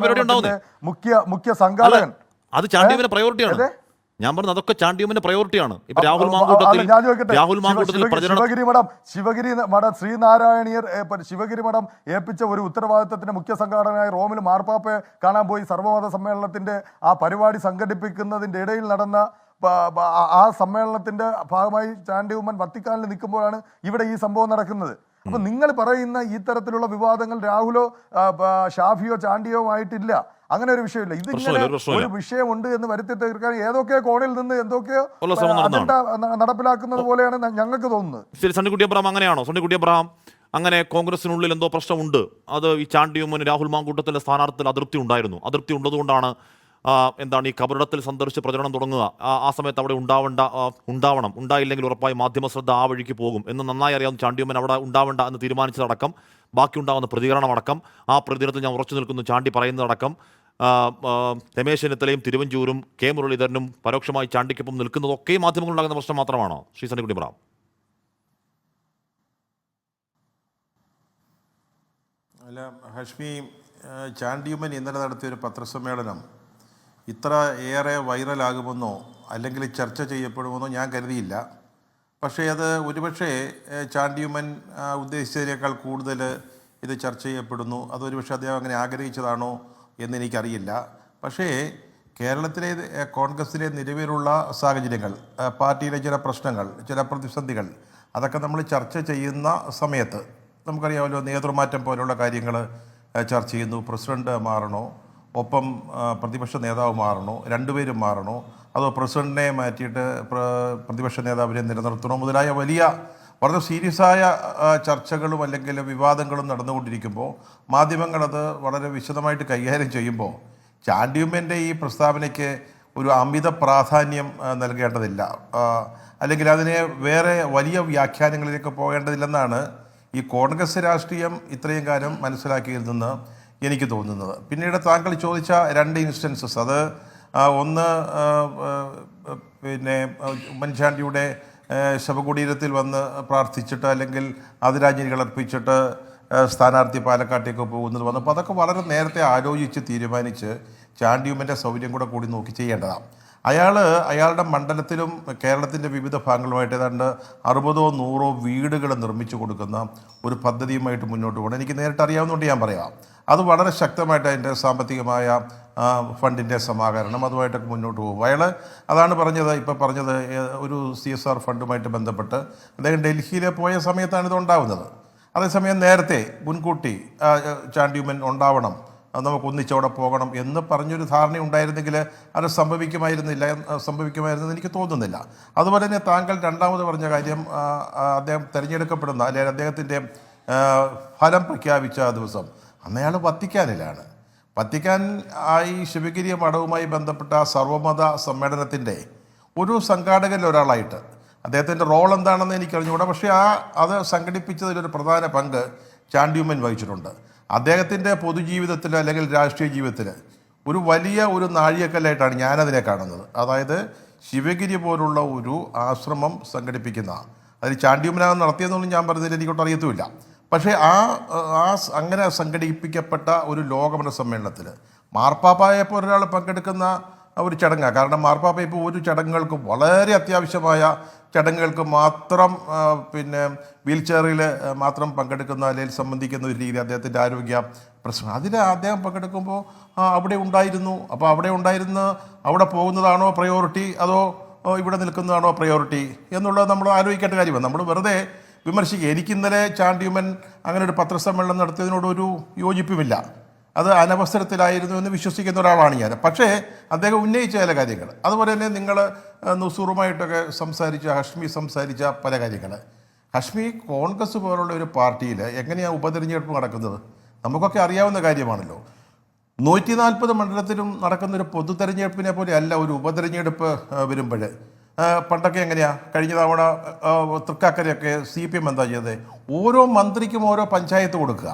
മുഖ്യ സംഘാടകൻ. അത് ചാണ്ടിയുമ്മന്റെ പ്രയോറിറ്റിയാണ്. ഞാൻ പറഞ്ഞത് അതൊക്കെ ചാണ്ടിയുമ്മന്റെ പ്രയോറിറ്റിയാണ്. ഇപ്പൊ രാഹുൽ മാങ്കൂട്ടത്തിൽ ശിവഗിരി മഠം ശ്രീനാരായണീയർ ശിവഗിരി മഠം ഏൽപ്പിച്ച ഒരു ഉത്തരവാദിത്തത്തിന്റെ മുഖ്യ സംഘാടകനായ റോമിൽ മാർപ്പാപ്പയെ കാണാൻ പോയി സർവ്വമത സമ്മേളനത്തിന്റെ ആ പരിപാടി സംഘടിപ്പിക്കുന്നതിന്റെ ഇടയിൽ നടന്ന ആ സമ്മേളനത്തിന്റെ ഭാഗമായി ചാണ്ടിയുമ്മൻ വത്തിക്കാനിൽ നിൽക്കുമ്പോഴാണ് ഇവിടെ ഈ സംഭവം നടക്കുന്നത്. അപ്പൊ നിങ്ങൾ പറയുന്ന ഈ തരത്തിലുള്ള വിവാദങ്ങൾ രാഹുലോ ഷാഫിയോ ചാണ്ടിയോ ആയിട്ടില്ല. അങ്ങനെ ഒരു വിഷയമില്ല. ഇതിങ്ങനെ ഒരു വിഷയമുണ്ട് എന്ന് വരുത്തി തീർക്കാൻ ഏതൊക്കെയോ കോണിൽ നിന്ന് എന്തൊക്കെയോ നടപ്പിലാക്കുന്നത് പോലെയാണ് ഞങ്ങൾക്ക് തോന്നുന്നത്. ശരി, സണ്ണിക്കുട്ടി അബ്രഹാം അങ്ങനെയാണോ? സണ്ണിക്കുട്ടി അബ്രഹാം, അങ്ങനെ കോൺഗ്രസിനുള്ളിൽ എന്തോ പ്രശ്നമുണ്ട്, അത് ഈ ചാണ്ടിയുമ്മന് രാഹുൽ മാങ്കൂട്ടത്തിന്റെ സ്ഥാനാർത്ഥിയിൽ അതൃപ്തി ഉള്ളതുകൊണ്ടാണ് ഈ കബറിടത്തിൽ സന്ദർശിച്ച് പ്രചരണം തുടങ്ങുക. ആ സമയത്ത് അവിടെ ഉണ്ടായില്ലെങ്കിൽ ഉറപ്പായി മാധ്യമ ശ്രദ്ധ ആ വഴിക്ക് പോകും എന്ന് നന്നായി അറിയാവുന്ന ചാണ്ടിയുമ്മൻ അവിടെ ഉണ്ടാവേണ്ട എന്ന് തീരുമാനിച്ചതടക്കം, ബാക്കി ഉണ്ടാകുന്ന പ്രതികരണം അടക്കം, ആ പ്രതികരണത്തിൽ ഞാൻ ഉറച്ചു നിൽക്കുന്നു ചാണ്ടി പറയുന്നതടക്കം, രമേശ് ചെന്നിത്തലയും തിരുവഞ്ചൂരും കെ മുരളീധരനും പരോക്ഷമായി ചാണ്ടിക്കൊപ്പം നിൽക്കുന്നതൊക്കെ മാധ്യമങ്ങളുണ്ടാകുന്ന പ്രശ്നം മാത്രമാണോ ശ്രീ സണ്ണിക്കുട്ടി അബ്രഹാം? അല്ല ഹാഷ്മി, ചാണ്ടിയുമ്മൻ ഇന്നലെ നടത്തിയൊരു പത്രസമ്മേളനം ഇത്ര ഏറെ വൈറലാകുമെന്നോ അല്ലെങ്കിൽ ചർച്ച ചെയ്യപ്പെടുമെന്നോ ഞാൻ കരുതിയില്ല. പക്ഷേ അത് ഒരുപക്ഷെ ചാണ്ടിയുമ്മൻ ഉദ്ദേശിച്ചതിനേക്കാൾ കൂടുതൽ ഇത് ചർച്ച ചെയ്യപ്പെടുന്നു. അതൊരുപക്ഷെ അദ്ദേഹം അങ്ങനെ ആഗ്രഹിച്ചതാണോ എന്നെനിക്കറിയില്ല. പക്ഷേ കേരളത്തിലെ കോൺഗ്രസിലെ നിലവിലുള്ള സാഹചര്യങ്ങൾ, പാർട്ടിയിലെ ചില പ്രശ്നങ്ങൾ, ചില പ്രതിസന്ധികൾ, അതൊക്കെ നമ്മൾ ചർച്ച ചെയ്യുന്ന സമയത്ത് നമുക്കറിയാമല്ലോ, നേതൃമാറ്റം പോലുള്ള കാര്യങ്ങൾ ചർച്ച ചെയ്യുന്നു. പ്രസിഡന്റ് മാറണോ, ഒപ്പം പ്രതിപക്ഷ നേതാവ് മാറണോ, രണ്ടുപേരും മാറണോ, അതോ പ്രസിഡന്റിനെ മാറ്റിയിട്ട് പ്രതിപക്ഷ നേതാവിനെ നിലനിർത്തണോ മുതലായ വലിയ വളരെ സീരിയസായ ചർച്ചകളും അല്ലെങ്കിൽ വിവാദങ്ങളും നടന്നുകൊണ്ടിരിക്കുമ്പോൾ മാധ്യമങ്ങളത് വളരെ വിശദമായിട്ട് കൈകാര്യം ചെയ്യുമ്പോൾ ചാണ്ടിയുമ്മൻ്റെ ഈ പ്രസ്താവനയ്ക്ക് ഒരു അമിത പ്രാധാന്യം നൽകേണ്ടതില്ല, അല്ലെങ്കിൽ അതിനെ വേറെ വലിയ വ്യാഖ്യാനങ്ങളിലേക്ക് പോകേണ്ടതില്ലെന്നാണ് ഈ കോൺഗ്രസ് രാഷ്ട്രീയം ഇത്രയും കാലം മനസ്സിലാക്കിയതെന്ന് എനിക്ക് തോന്നുന്നത്. പിന്നീട് താങ്കൾ ചോദിച്ച 2 ഇൻസ്റ്റൻസസ്, അത് ഒന്ന് പിന്നെ ഉമ്മൻചാണ്ടിയുടെ ശവകുടീരത്തിൽ വന്ന് പ്രാർത്ഥിച്ചിട്ട് അല്ലെങ്കിൽ ആദരാഞ്ജലികൾ അർപ്പിച്ചിട്ട് സ്ഥാനാർത്ഥി പാലക്കാട്ടേക്ക് പോകുന്നത് വന്നപ്പോൾ അതൊക്കെ വളരെ നേരത്തെ ആലോചിച്ച് തീരുമാനിച്ച് ചാണ്ടിയുമ്മൻ്റെ സൗകര്യം കൂടി നോക്കി ചെയ്യേണ്ടതാണ്. അയാളുടെ മണ്ഡലത്തിലും കേരളത്തിൻ്റെ വിവിധ ഭാഗങ്ങളുമായിട്ട് ഏതാണ്ട് 60-100 വീടുകൾ നിർമ്മിച്ചു കൊടുക്കുന്ന ഒരു പദ്ധതിയുമായിട്ട് മുന്നോട്ട് പോകണം. എനിക്ക് നേരിട്ട് അറിയാവുന്നതുകൊണ്ട് ഞാൻ പറയാം. അത് വളരെ ശക്തമായിട്ട് അതിൻ്റെ സാമ്പത്തികമായ ഫണ്ടിൻ്റെ സമാഹരണം അതുമായിട്ടൊക്കെ മുന്നോട്ട് പോകും. അയാൾ അതാണ് പറഞ്ഞത്, ഇപ്പോൾ പറഞ്ഞത് ഒരു CSR ഫണ്ടുമായിട്ട് ബന്ധപ്പെട്ട് അദ്ദേഹം ഡൽഹിയിൽ പോയ സമയത്താണ് ഇത് ഉണ്ടാവുന്നത്. അതേസമയം നേരത്തെ മുൻകൂട്ടി ചാണ്ടിയുമ്മൻ ഉണ്ടാവണം, നമുക്ക് ഒന്നിച്ചവിടെ പോകണം എന്ന് പറഞ്ഞൊരു ധാരണ ഉണ്ടായിരുന്നെങ്കിൽ അത് സംഭവിക്കുമായിരുന്നെന്ന് എനിക്ക് തോന്നുന്നില്ല. അതുപോലെ തന്നെ താങ്കൾ രണ്ടാമത് പറഞ്ഞ കാര്യം, അദ്ദേഹം തിരഞ്ഞെടുക്കപ്പെടുന്ന അല്ലെങ്കിൽ അദ്ദേഹത്തിൻ്റെ ഫലം പ്രഖ്യാപിച്ച ദിവസം അന്ന് അയാൾ വത്തിക്കാനിലാണ്. വത്തിക്കാൻ ഈ ശിവഗിരി മഠവുമായി ബന്ധപ്പെട്ട സർവമത സമ്മേളനത്തിൻ്റെ ഒരു സംഘാടകരിൽ ഒരാളായിട്ട് അദ്ദേഹത്തിൻ്റെ റോൾ എന്താണെന്ന് എനിക്കറിഞ്ഞുകൂടാ. പക്ഷേ അത് സംഘടിപ്പിച്ചതിലൊരു പ്രധാന പങ്ക് ചാണ്ടിയുമ്മൻ വഹിച്ചിട്ടുണ്ട്. അദ്ദേഹത്തിൻ്റെ പൊതുജീവിതത്തിൽ അല്ലെങ്കിൽ രാഷ്ട്രീയ ജീവിതത്തിൽ ഒരു വലിയ ഒരു നാഴികക്കല്ലായിട്ടാണ് ഞാനതിനെ കാണുന്നത്. അതായത് ശിവഗിരി പോലുള്ള ഒരു ആശ്രമം സംഘടിപ്പിക്കുന്ന, അതിൽ ചാണ്ടിയുമ്മനാണ് നടത്തിയതെന്നൊന്നും ഞാൻ പറഞ്ഞതിൽ എനിക്കൊട്ട് അറിയത്തുമില്ല. പക്ഷേ അങ്ങനെ സംഘടിപ്പിക്കപ്പെട്ട ഒരു ലോകമത സമ്മേളനത്തിൽ മാർപ്പാപ്പായപ്പോൾ ഒരാൾ പങ്കെടുക്കുന്ന ഒരു ചടങ്ങാണ്. കാരണം മാർപ്പാപ്പ ഇപ്പോൾ ഒരു ചടങ്ങുകൾക്ക് വളരെ അത്യാവശ്യമായ ചടങ്ങുകൾക്ക് മാത്രം പിന്നെ വീൽ ചെയറിൽ മാത്രം പങ്കെടുക്കുന്ന അല്ലെങ്കിൽ സംബന്ധിക്കുന്ന ഒരു രീതി അദ്ദേഹത്തിൻ്റെ ആരോഗ്യ പ്രശ്നം. അതിൽ അദ്ദേഹം പങ്കെടുക്കുമ്പോൾ അവിടെ ഉണ്ടായിരുന്നു. അപ്പോൾ അവിടെ പോകുന്നതാണോ പ്രയോറിറ്റി അതോ ഇവിടെ നിൽക്കുന്നതാണോ പ്രയോറിറ്റി എന്നുള്ളത് നമ്മൾ ആലോചിക്കേണ്ട കാര്യമാണ്. നമ്മൾ വെറുതെ വിമർശിക്കുക. എനിക്കിന്നലെ ചാണ്ടിയുമ്മൻ അങ്ങനെ ഒരു പത്രസമ്മേളനം നടത്തിയതിനോട് ഒരു യോജിപ്പുമില്ല. അത് അനവസരത്തിലായിരുന്നു എന്ന് വിശ്വസിക്കുന്ന ഒരാളാണ് ഞാൻ. പക്ഷേ അദ്ദേഹം ഉന്നയിച്ച ചില കാര്യങ്ങൾ, അതുപോലെ തന്നെ നിങ്ങൾ നുസൂറുമായിട്ടൊക്കെ ഹഷ്മി സംസാരിച്ച പല കാര്യങ്ങൾ. ഹഷ്മി കോൺഗ്രസ് പോലുള്ള ഒരു പാർട്ടിയിൽ എങ്ങനെയാണ് ഉപതെരഞ്ഞെടുപ്പ് നടക്കുന്നത് നമുക്കൊക്കെ അറിയാവുന്ന കാര്യമാണല്ലോ. 140 മണ്ഡലത്തിലും നടക്കുന്നൊരു പൊതു തെരഞ്ഞെടുപ്പിനെ പോലെ അല്ല ഒരു ഉപതെരഞ്ഞെടുപ്പ് വരുമ്പോൾ. പണ്ടൊക്കെ എങ്ങനെയാണ്, കഴിഞ്ഞ തവണ തൃക്കാക്കരയൊക്കെ CPM എന്താ ചെയ്തത്, ഓരോ മന്ത്രിക്കും ഓരോ പഞ്ചായത്ത് കൊടുക്കുക.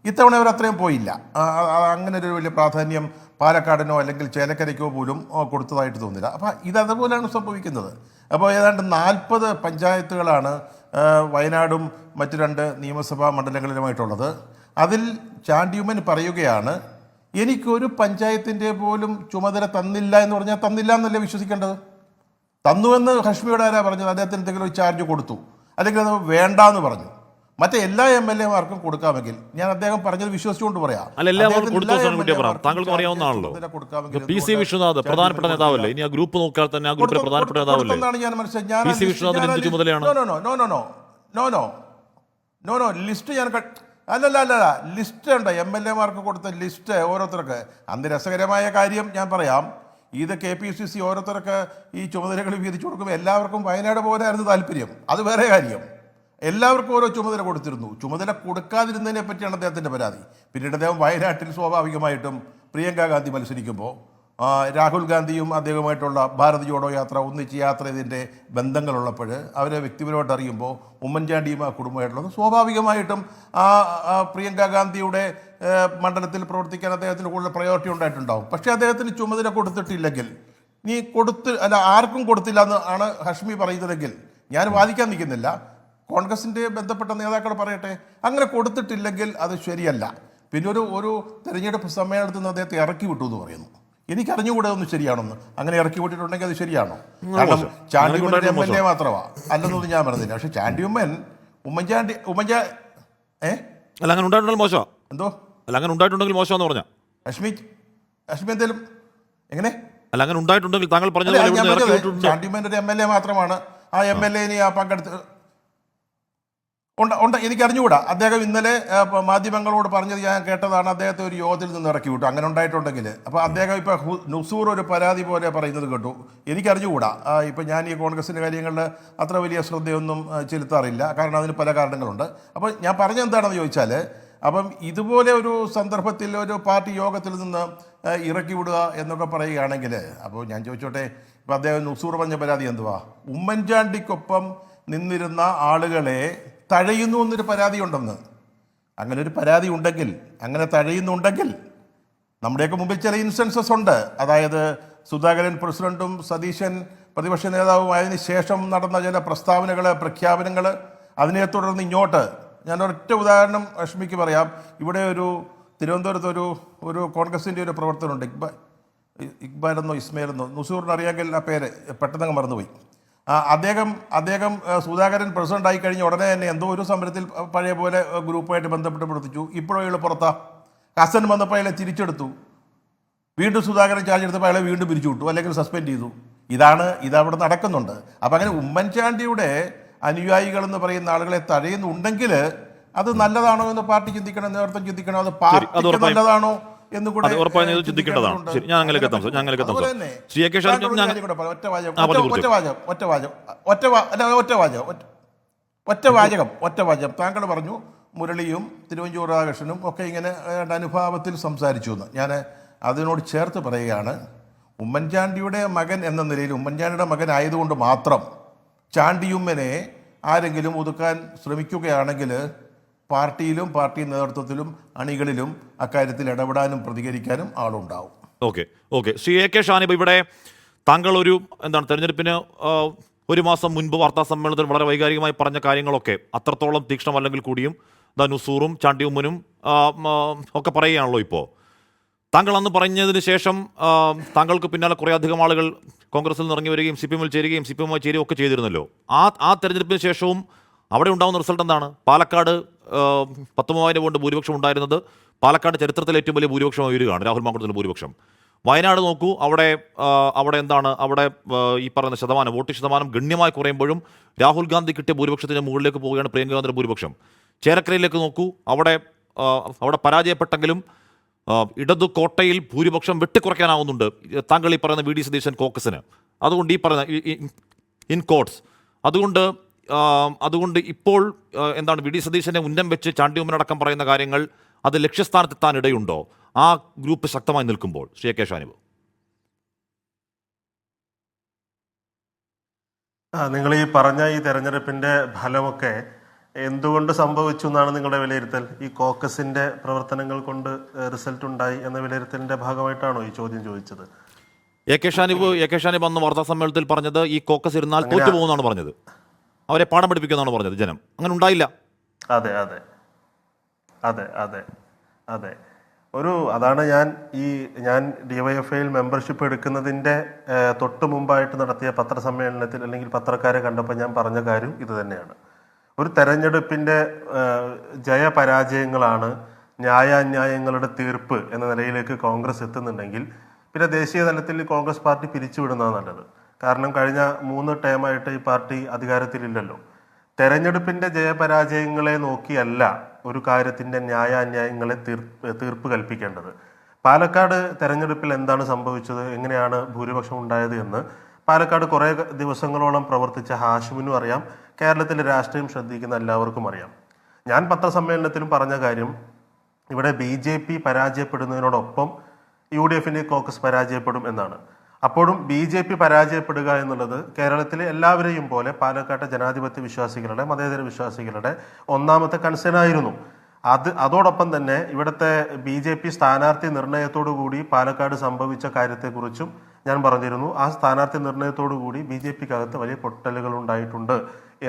ഇത്തവണ അവർ അത്രയും പോയില്ല. അങ്ങനെ ഒരു വലിയ പ്രാധാന്യം പാലക്കാടിനോ അല്ലെങ്കിൽ ചേലക്കരയ്ക്കോ പോലും കൊടുത്തതായിട്ട് തോന്നില്ല. അപ്പോൾ ഇതതുപോലെയാണ് സംഭവിക്കുന്നത്. അപ്പോൾ ഏതാണ്ട് 40 പഞ്ചായത്തുകളാണ് വയനാടും മറ്റു 2 നിയമസഭാ മണ്ഡലങ്ങളിലുമായിട്ടുള്ളത്. അതിൽ ചാണ്ടിയുമ്മൻ പറയുകയാണ്, എനിക്കൊരു പഞ്ചായത്തിൻ്റെ പോലും ചുമതല തന്നില്ല എന്ന് പറഞ്ഞാൽ തന്നില്ല എന്നല്ലേ വിശ്വസിക്കേണ്ടത്? തന്നുവെന്ന് ഹഷ്മിയോട് ആരാ പറഞ്ഞത്? അദ്ദേഹത്തിന് എന്തെങ്കിലും ചാർജ് കൊടുത്തു അല്ലെങ്കിൽ അത് വേണ്ടാന്ന് പറഞ്ഞു. മറ്റേ എല്ലാ MLA മാർക്കും കൊടുക്കാമെങ്കിൽ ഞാൻ അദ്ദേഹം പറഞ്ഞത് വിശ്വസിച്ചുകൊണ്ട് പറയാം. താങ്കൾക്ക് അറിയാവുന്നതാണല്ലോ, PC വിശ്വനാഥ് പ്രധാനപ്പെട്ട നേതാവല്ലേ? ഇനി ആ ഗ്രൂപ്പ് നോക്കിയാൽ തന്നെ ആ ഗ്രൂപ്പിലെ പ്രധാനപ്പെട്ട നേതാവല്ലേ ഞാൻ മനസ്സിലാക്കി. PC വിശ്വനാഥിന് എന്ത് ചുമതലയാണ്? ലിസ്റ്റ് ഞാൻ അല്ലല്ല ലിസ്റ്റ് ഉണ്ട്, MLA മാർക്ക് കൊടുത്ത ലിസ്റ്റ് ഓരോരുത്തർക്ക്. അന്ന് രസകരമായ കാര്യം ഞാൻ പറയാം, ഇത് KPCC ഓരോരുത്തർക്ക് ഈ ചുമതലകൾ വീതിച്ചു കൊടുക്കുമ്പോൾ എല്ലാവർക്കും വയനാട് പോകാനായിരുന്നു താല്പര്യം. അത് വേറെ കാര്യം. എല്ലാവർക്കും ഓരോ ചുമതല കൊടുത്തിരുന്നു. ചുമതല കൊടുക്കാതിരുന്നതിനെ പറ്റിയാണ് അദ്ദേഹത്തിൻ്റെ പരാതി. പിന്നീട് അദ്ദേഹം വയനാട്ടിൽ സ്വാഭാവികമായിട്ടും പ്രിയങ്ക ഗാന്ധി മത്സരിക്കുമ്പോൾ രാഹുൽ ഗാന്ധിയും അദ്ദേഹവുമായിട്ടുള്ള ഭാരത് ജോഡോ യാത്ര ഒന്നിച്ച് യാത്ര ചെയ്തതിൻ്റെ ബന്ധങ്ങളുള്ളപ്പോൾ അവരെ വ്യക്തിപരമായിട്ട് അറിയുമ്പോൾ ഉമ്മൻചാണ്ടിയും ആ കുടുംബമായിട്ടുള്ളത് സ്വാഭാവികമായിട്ടും പ്രിയങ്ക ഗാന്ധിയുടെ മണ്ഡലത്തിൽ പ്രവർത്തിക്കാൻ അദ്ദേഹത്തിന് കൂടുതൽ പ്രയോറിറ്റി ഉണ്ടായിട്ടുണ്ടാവും. പക്ഷേ അദ്ദേഹത്തിന് ചുമതല കൊടുത്തിട്ടില്ലെങ്കിൽ, ആർക്കും കൊടുത്തില്ല എന്ന് ആണ് ഹഷ്മി പറയുന്നതെങ്കിൽ ഞാൻ വാദിക്കാൻ നിൽക്കുന്നില്ല. കോൺഗ്രസിൻ്റെ ബന്ധപ്പെട്ട നേതാക്കൾ പറയട്ടെ, അങ്ങനെ കൊടുത്തിട്ടില്ലെങ്കിൽ അത് ശരിയല്ല. പിന്നെ ഒരു തെരഞ്ഞെടുപ്പ് സമ്മേളനത്തിൽ നിന്ന് അദ്ദേഹത്തെ ഇറക്കി വിട്ടു എന്ന് പറയുന്നു. എനിക്കറിഞ്ഞുകൂടെ ഒന്ന് ശരിയാണെന്ന്. അങ്ങനെ ഇറക്കി വിട്ടിട്ടുണ്ടെങ്കിൽ അത് ശരിയാണോ? കാരണം ചാണ്ടിയുമ്മൻ MLA മാത്രമാണ് അല്ലെന്നൊന്നും ഞാൻ പറഞ്ഞില്ല. പക്ഷെ ചാണ്ടിയുമ്മൻ ഉമ്മൻചാണ്ടി അല്ല അങ്ങനെ ഉണ്ടായിട്ടുണ്ടെങ്കിൽ മോശം എന്തോ അല്ല അങ്ങനെ ഉണ്ടായിട്ടുണ്ടെങ്കിൽ മോശം എന്ന് പറഞ്ഞാൽ ഹഷ്മി എന്തേലും എങ്ങനെ അല്ല അങ്ങനെ ഉണ്ടായിട്ടുണ്ടെങ്കിൽ താങ്കൾ പറഞ്ഞ ചാണ്ടിയുമ്മൻ ഒരു MLA മാത്രമാണ്. ആ MLA പങ്കെടുത്ത് ഉണ്ട് എനിക്ക് അറിഞ്ഞുകൂടാ. അദ്ദേഹം ഇന്നലെ മാധ്യമങ്ങളോട് പറഞ്ഞത് ഞാൻ കേട്ടതാണ്. അദ്ദേഹത്തെ ഒരു യോഗത്തിൽ നിന്ന് ഇറക്കി വിട്ടു, അങ്ങനെ ഉണ്ടായിട്ടുണ്ടെങ്കിൽ. അപ്പോൾ അദ്ദേഹം ഇപ്പോൾ നുസൂർ ഒരു പരാതി പോലെ പറയുന്നത് കേട്ടു. എനിക്കറിഞ്ഞുകൂടാ. ഇപ്പം ഞാൻ ഈ കോൺഗ്രസിൻ്റെ കാര്യങ്ങളിൽ അത്ര വലിയ ശ്രദ്ധയൊന്നും ചെലുത്താറില്ല, കാരണം അതിന് പല കാരണങ്ങളുണ്ട്. അപ്പോൾ ഞാൻ പറഞ്ഞത് എന്താണെന്ന് ചോദിച്ചാൽ, അപ്പം ഇതുപോലെ ഒരു സന്ദർഭത്തിൽ ഒരു പാർട്ടി യോഗത്തിൽ നിന്ന് ഇറക്കി വിടുക എന്നൊക്കെ പറയുകയാണെങ്കിൽ, അപ്പോൾ ഞാൻ ചോദിച്ചോട്ടെ, ഇപ്പോൾ അദ്ദേഹം നുസൂർ പറഞ്ഞ പരാതി എന്തുവാ? ഉമ്മൻചാണ്ടിക്കൊപ്പം നിന്നിരുന്ന ആളുകളെ തഴയുന്നു എന്നൊരു പരാതി ഉണ്ടെന്ന്. അങ്ങനെ ഒരു പരാതി ഉണ്ടെങ്കിൽ, അങ്ങനെ തഴയുന്നുണ്ടെങ്കിൽ, നമ്മുടെയൊക്കെ മുമ്പിൽ ചില ഇൻസ്റ്റൻസസ് ഉണ്ട്. അതായത് സുധാകരൻ പ്രസിഡന്റും സതീശൻ പ്രതിപക്ഷ നേതാവുമായതിനു ശേഷം നടന്ന ചില പ്രസ്താവനകൾ, പ്രഖ്യാപനങ്ങൾ, അതിനെ തുടർന്ന് ഇങ്ങോട്ട് ഞാൻ ഒരൊറ്റ ഉദാഹരണം രശ്മിക്ക് പറയാം. ഇവിടെ ഒരു തിരുവനന്തപുരത്ത് ഒരു കോൺഗ്രസിൻ്റെ ഒരു പ്രവർത്തനമുണ്ട്, ഇക്ബാലെന്നോ ഇസ്മയിലെന്നോ, നുസൂറിന് അറിയാമെങ്കിൽ ആ പേര് പെട്ടെന്ന് മറന്നുപോയി. അദ്ദേഹം സുധാകരൻ പ്രസിഡന്റ് ആയി കഴിഞ്ഞ ഉടനെ തന്നെ എന്തോ ഒരു സമരത്തിൽ പഴയ പോലെ ഗ്രൂപ്പായിട്ട് ബന്ധപ്പെട്ട് പ്രവർത്തിച്ചു. ഇപ്പോഴും അയാൾ പുറത്താ. ഹസൻ വന്നപ്പോൾ അയാളെ തിരിച്ചെടുത്തു, വീണ്ടും സുധാകരൻ ചാർജ് എടുത്തപ്പോൾ അയാളെ വീണ്ടും പിരിച്ചു വിട്ടു, അല്ലെങ്കിൽ സസ്പെൻഡ് ചെയ്തു. ഇതവിടെ നടക്കുന്നുണ്ട്. അപ്പം അങ്ങനെ ഉമ്മൻചാണ്ടിയുടെ അനുയായികളെന്ന് പറയുന്ന ആളുകളെ തഴയുന്നുണ്ടെങ്കിൽ അത് നല്ലതാണോ എന്ന് പാർട്ടി ചിന്തിക്കണം, നേതൃത്വം ചിന്തിക്കണം. അത് പാർട്ടിക്ക് നല്ലതാണോ എന്ന് കൂടെ ചിന്തിക്കേണ്ടതാണ്. ശരി, ഞാൻ അങ്ങനെ എത്താം. ഒറ്റ വാചകം താങ്കൾ പറഞ്ഞു മുരളിയും തിരുവഞ്ചൂർ രാധാകൃഷ്ണനും ഒക്കെ ഇങ്ങനെ അനുഭാവത്തിൽ സംസാരിച്ചു എന്ന്. ഞാൻ അതിനോട് ചേർത്ത് പറയുകയാണ്, ഉമ്മൻചാണ്ടിയുടെ മകൻ എന്ന നിലയിൽ, ഉമ്മൻചാണ്ടിയുടെ മകൻ ആയതുകൊണ്ട് മാത്രം ചാണ്ടിയുമ്മനെ ആരെങ്കിലും ഒതുക്കാൻ ശ്രമിക്കുകയാണെങ്കിൽ പാർട്ടിയിലും പാർട്ടി നേതൃത്വത്തിലും അണികളിലും അക്കാര്യത്തിൽ ഇടപെടാനും പ്രതികരിക്കാനും ആളുണ്ടാവും. Okay Shri A K Shanib, ഇവിടെ താങ്കൾ തെരഞ്ഞെടുപ്പിന് ഒരു മാസം മുൻപ് വാർത്താ സമ്മേളനത്തിൽ വളരെ വൈകാരികമായി പറഞ്ഞ കാര്യങ്ങളൊക്കെ അത്രത്തോളം തീക്ഷ്ണമല്ലെങ്കിൽ കൂടിയും നുസൂറും ചാണ്ടിയുമ്മനും ഒക്കെ പറയുകയാണല്ലോ ഇപ്പോൾ. താങ്കൾ അന്ന് പറഞ്ഞതിന് ശേഷം താങ്കൾക്ക് പിന്നാലെ കുറേ അധികം ആളുകൾ കോൺഗ്രസിൽ നിന്ന് ഇറങ്ങി വരികയും സി പി എമ്മിൽ ചേരുകയും സി പി എമ്മുമായി ചേരുകയും ഒക്കെ ചെയ്തിരുന്നല്ലോ. ആ തെരഞ്ഞെടുപ്പിന് ശേഷവും അവിടെ ഉണ്ടാകുന്ന റിസൾട്ട് എന്താണ്? പാലക്കാട് 19,000 വോട്ട് ഭൂരിപക്ഷം ഉണ്ടായിരുന്നത് പാലക്കാട് ചരിത്രത്തിലെ ഏറ്റവും വലിയ ഭൂരിപക്ഷമായി വരികയാണ്, രാഹുൽ മാങ്കൂട്ടത്തിൻ്റെ ഭൂരിപക്ഷം. വയനാട് നോക്കൂ, അവിടെ ഈ പറയുന്ന വോട്ട് ശതമാനം ഗണ്യമായി കുറയുമ്പോഴും രാഹുൽ ഗാന്ധി കിട്ടിയ ഭൂരിപക്ഷത്തിന് മുകളിലേക്ക് പോവുകയാണ് പ്രിയങ്ക ഗാന്ധിയുടെ ഭൂരിപക്ഷം. ചേരക്കരയിലേക്ക് നോക്കൂ, അവിടെ പരാജയപ്പെട്ടെങ്കിലും ഇടതു കോട്ടയിൽ ഭൂരിപക്ഷം വെട്ടിക്കുറയ്ക്കാനാവുന്നുണ്ട് താങ്കൾ ഈ പറയുന്ന വി ഡി സതീശൻ കോക്കസിന്. അതുകൊണ്ട് ഈ പറയുന്ന ഇൻ കോട്ട്സ് അതുകൊണ്ട് ഇപ്പോൾ വി ഡി സതീശനെ ഉന്നം വെച്ച് ചാണ്ടിയുമ്മനടക്കം പറയുന്ന കാര്യങ്ങൾ അത് ലക്ഷ്യസ്ഥാനത്തെത്താൻ ഇടയുണ്ടോ ആ ഗ്രൂപ്പ് ശക്തമായി നിൽക്കുമ്പോൾ? ശ്രീ കെ ഷാനിബ്. നിങ്ങൾ ഈ പറഞ്ഞ ഈ തെരഞ്ഞെടുപ്പിന്റെ ഫലമൊക്കെ എന്തുകൊണ്ട് സംഭവിച്ചു എന്നാണ് നിങ്ങളുടെ വിലയിരുത്തൽ? ഈ കോക്കസിന്റെ പ്രവർത്തനങ്ങൾ കൊണ്ട് റിസൾട്ട് ഉണ്ടായി എന്ന വിലയിരുത്തലിന്റെ ഭാഗമായിട്ടാണോ ഈ ചോദ്യം ചോദിച്ചത്? എ കെ ഷാനിബ് അന്ന് വാർത്താ സമ്മേളനത്തിൽ പറഞ്ഞത് ഈ കോക്കസ് ഇരുന്നാൽ തോറ്റു പോകുമെന്നാണ് പറഞ്ഞത്, അവരെ പാഠം പഠിപ്പിക്കുമെന്നാണ് പറഞ്ഞത്. ജനം അങ്ങനെ ഉണ്ടായില്ല. അതെ അതെ അതെ അതെ അതെ അതാണ് ഞാൻ ഡിവൈഎഫ്ഐയിൽ മെമ്പർഷിപ്പ് എടുക്കുന്നതിൻ്റെ തൊട്ട് മുമ്പായിട്ട് നടത്തിയ പത്രസമ്മേളനത്തിൽ അല്ലെങ്കിൽ പത്രക്കാരെ കണ്ടപ്പോൾ ഞാൻ പറഞ്ഞ കാര്യം ഇത് തന്നെയാണ്. ഒരു തെരഞ്ഞെടുപ്പിൻ്റെ ജയപരാജയങ്ങളാണ് ന്യായാന്യായങ്ങളുടെ തീർപ്പ് എന്ന നിലയിലേക്ക് കോൺഗ്രസ് എത്തുന്നുണ്ടെങ്കിൽ പിന്നെ ദേശീയ തലത്തിൽ കോൺഗ്രസ് പാർട്ടി പിരിച്ചുവിടുന്നതാണ് നല്ലത്. കാരണം കഴിഞ്ഞ 3 ടേമായിട്ട് ഈ പാർട്ടി അധികാരത്തിലില്ലല്ലോ. തെരഞ്ഞെടുപ്പിന്റെ ജയപരാജയങ്ങളെ നോക്കിയല്ല ഒരു കാര്യത്തിന്റെ ന്യായാന്യായങ്ങളെ തീർപ്പ് കൽപ്പിക്കേണ്ടത്. പാലക്കാട് തെരഞ്ഞെടുപ്പിൽ എന്താണ് സംഭവിച്ചത്, എങ്ങനെയാണ് ഭൂരിപക്ഷം ഉണ്ടായത് എന്ന് പാലക്കാട് കുറേ ദിവസങ്ങളോളം പ്രവർത്തിച്ച ഹാഷിമിനും അറിയാം, കേരളത്തിലെ രാഷ്ട്രീയം ശ്രദ്ധിക്കുന്ന എല്ലാവർക്കും അറിയാം. ഞാൻ പത്രസമ്മേളനത്തിലും പറഞ്ഞ കാര്യം, ഇവിടെ BJP പരാജയപ്പെടുന്നതിനോടൊപ്പം UDFന്റെ കോക്കസ് പരാജയപ്പെടും എന്നാണ്. അപ്പോഴും BJP പരാജയപ്പെടുക എന്നുള്ളത് കേരളത്തിലെ എല്ലാവരെയും പോലെ പാലക്കാട്ടെ ജനാധിപത്യ വിശ്വാസികളുടെ, മതേതര വിശ്വാസികളുടെ ഒന്നാമത്തെ കൺസേൺ ആയിരുന്നു. അതോടൊപ്പം തന്നെ ഇവിടുത്തെ BJP സ്ഥാനാർത്ഥി നിർണയത്തോടു കൂടി പാലക്കാട് സംഭവിച്ച കാര്യത്തെക്കുറിച്ചും ഞാൻ പറഞ്ഞിരുന്നു. ആ സ്ഥാനാർത്ഥി നിർണയത്തോടു കൂടി BJPക്കകത്ത് വലിയ പൊട്ടലുകൾ ഉണ്ടായിട്ടുണ്ട്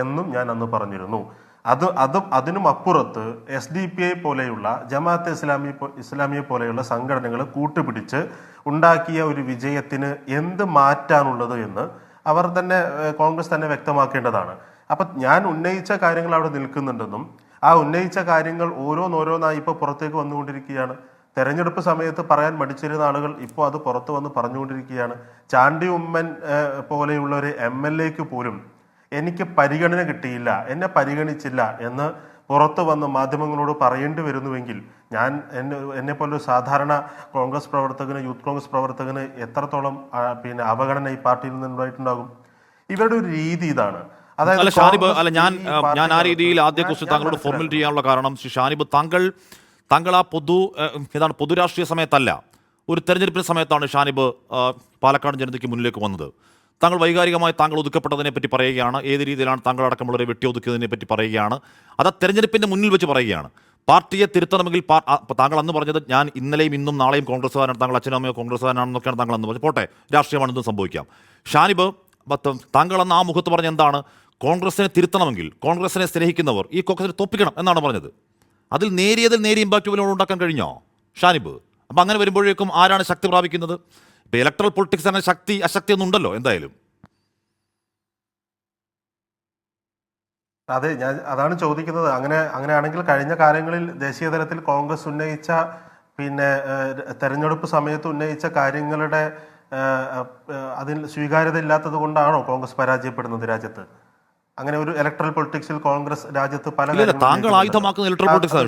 എന്നും ഞാൻ അന്ന് പറഞ്ഞിരുന്നു. അതിനും അപ്പുറത്ത് SDPI പോലെയുള്ള ജമാഅത്തെ ഇസ്ലാമിയെ പോലെയുള്ള സംഘടനകൾ കൂട്ടുപിടിച്ച് ഉണ്ടാക്കിയ ഒരു വിജയത്തിന് എന്ത് മാറ്റാനുള്ളത് എന്ന് അവർ തന്നെ, കോൺഗ്രസ് തന്നെ വ്യക്തമാക്കേണ്ടതാണ്. അപ്പം ഞാൻ ഉന്നയിച്ച കാര്യങ്ങൾ അവിടെ നിൽക്കുന്നുണ്ടെന്നും ആ ഉന്നയിച്ച കാര്യങ്ങൾ ഓരോന്നായി ഇപ്പോൾ പുറത്തേക്ക് വന്നുകൊണ്ടിരിക്കുകയാണ്. തെരഞ്ഞെടുപ്പ് സമയത്ത് പറയാൻ മടിച്ചിരുന്ന ആളുകൾ ഇപ്പോൾ അത് പുറത്തു വന്ന് പറഞ്ഞുകൊണ്ടിരിക്കുകയാണ്. ചാണ്ടി ഉമ്മൻ പോലെയുള്ള ഒരു MLAക്ക് പോലും എനിക്ക് പരിഗണന കിട്ടിയില്ല, എന്നെ പരിഗണിച്ചില്ല എന്ന് പുറത്തു വന്ന് മാധ്യമങ്ങളോട് പറയേണ്ടി വരുന്നുവെങ്കിൽ ഞാൻ എന്നെ പോലൊരു സാധാരണ കോൺഗ്രസ് പ്രവർത്തകന്, യൂത്ത് കോൺഗ്രസ് പ്രവർത്തകന് എത്രത്തോളം പിന്നെ അവഗണന ഈ പാർട്ടിയിൽ നിന്നുണ്ടായിട്ടുണ്ടാകും? ഇവരുടെ ഒരു രീതി ഇതാണ്. അല്ല ഷാനിബ്, അല്ല ഞാൻ ആ രീതിയിൽ ആദ്യ ക്വസ്റ്റ്യൻ താങ്കളോട് ഫോർമുലേറ്റ് ചെയ്യാനുള്ള കാരണം ഷാനിബ്, താങ്കൾ ആ പൊതുരാഷ്ട്രീയ സമയത്തല്ല, ഒരു തെരഞ്ഞെടുപ്പിന് സമയത്താണ് ഷാനിബ് പാലക്കാട് ജനതയ്ക്ക് മുന്നിലേക്ക് വന്നത്. താങ്കൾ വൈകാരികമായി താങ്കൾ ഒതുക്കപ്പെട്ടതിനെ പറ്റി പറയുകയാണ്, ഏത് രീതിയിലാണ് താങ്കൾ അടക്കമുള്ളവരെ വെട്ടി ഒതുക്കിയതിനെ പറ്റി പറയുകയാണ്. അത് ആ തെരഞ്ഞെടുപ്പിന്റെ മുന്നിൽ വെച്ച് പറയുകയാണ്. പാർട്ടിയെ തിരുത്തണമെങ്കിൽ താങ്കൾ അന്ന് പറഞ്ഞത് ഞാൻ ഇന്നലെയും ഇന്നും നാളെയും കോൺഗ്രസ്സുകാരാണ്, താങ്കൾ അച്ഛനും അമ്മയോ കോൺഗ്രസ്സുകാരാണെന്നൊക്കെയാണ് താങ്കൾ അന്ന് പറഞ്ഞത്. പോട്ടെ, രാഷ്ട്രീയമാണെന്നും സംഭവിക്കാം. ഷാനിബ്, താങ്കൾ അന്ന് ആ മുഖത്ത് പറഞ്ഞ എന്താണ്? കോൺഗ്രസിനെ തിരുത്തണമെങ്കിൽ കോൺഗ്രസിനെ സ്നേഹിക്കുന്നവർ ഈ കോൺഗ്രസിനെ തോപ്പിക്കണം എന്നാണ് പറഞ്ഞത്. അതിൽ നേരിയ ഇമ്പാക്റ്റ് പോലും ഉണ്ടാക്കാൻ കഴിഞ്ഞോ ഷാനിബ്? അപ്പം അങ്ങനെ വരുമ്പോഴേക്കും ആരാണ് ശക്തി പ്രാപിക്കുന്നത്? ഇപ്പം ഇലക്ട്രൽ പൊളിറ്റിക്സ് അങ്ങനെ അശക്തി ഒന്നും ഉണ്ടല്ലോ എന്തായാലും. അതെ, ഞാൻ അതാണ് ചോദിക്കുന്നത്. അങ്ങനെയാണെങ്കിൽ കഴിഞ്ഞ കാലങ്ങളിൽ ദേശീയ തലത്തിൽ കോൺഗ്രസ് ഉന്നയിച്ച പിന്നെ തെരഞ്ഞെടുപ്പ് സമയത്ത് ഉന്നയിച്ച കാര്യങ്ങളുടെ അതിൽ സ്വീകാര്യത ഇല്ലാത്തത് കൊണ്ടാണോ കോൺഗ്രസ് പരാജയപ്പെടുന്നത് രാജ്യത്ത്? അങ്ങനെ ഒരു ഇലക്ട്രൽ പൊളിറ്റിക്സിൽ കോൺഗ്രസ് രാജ്യത്ത് പല താങ്കൾ ആയുധമാക്കുന്ന ഇലക്ട്രൽ പൊളിറ്റിക്സ്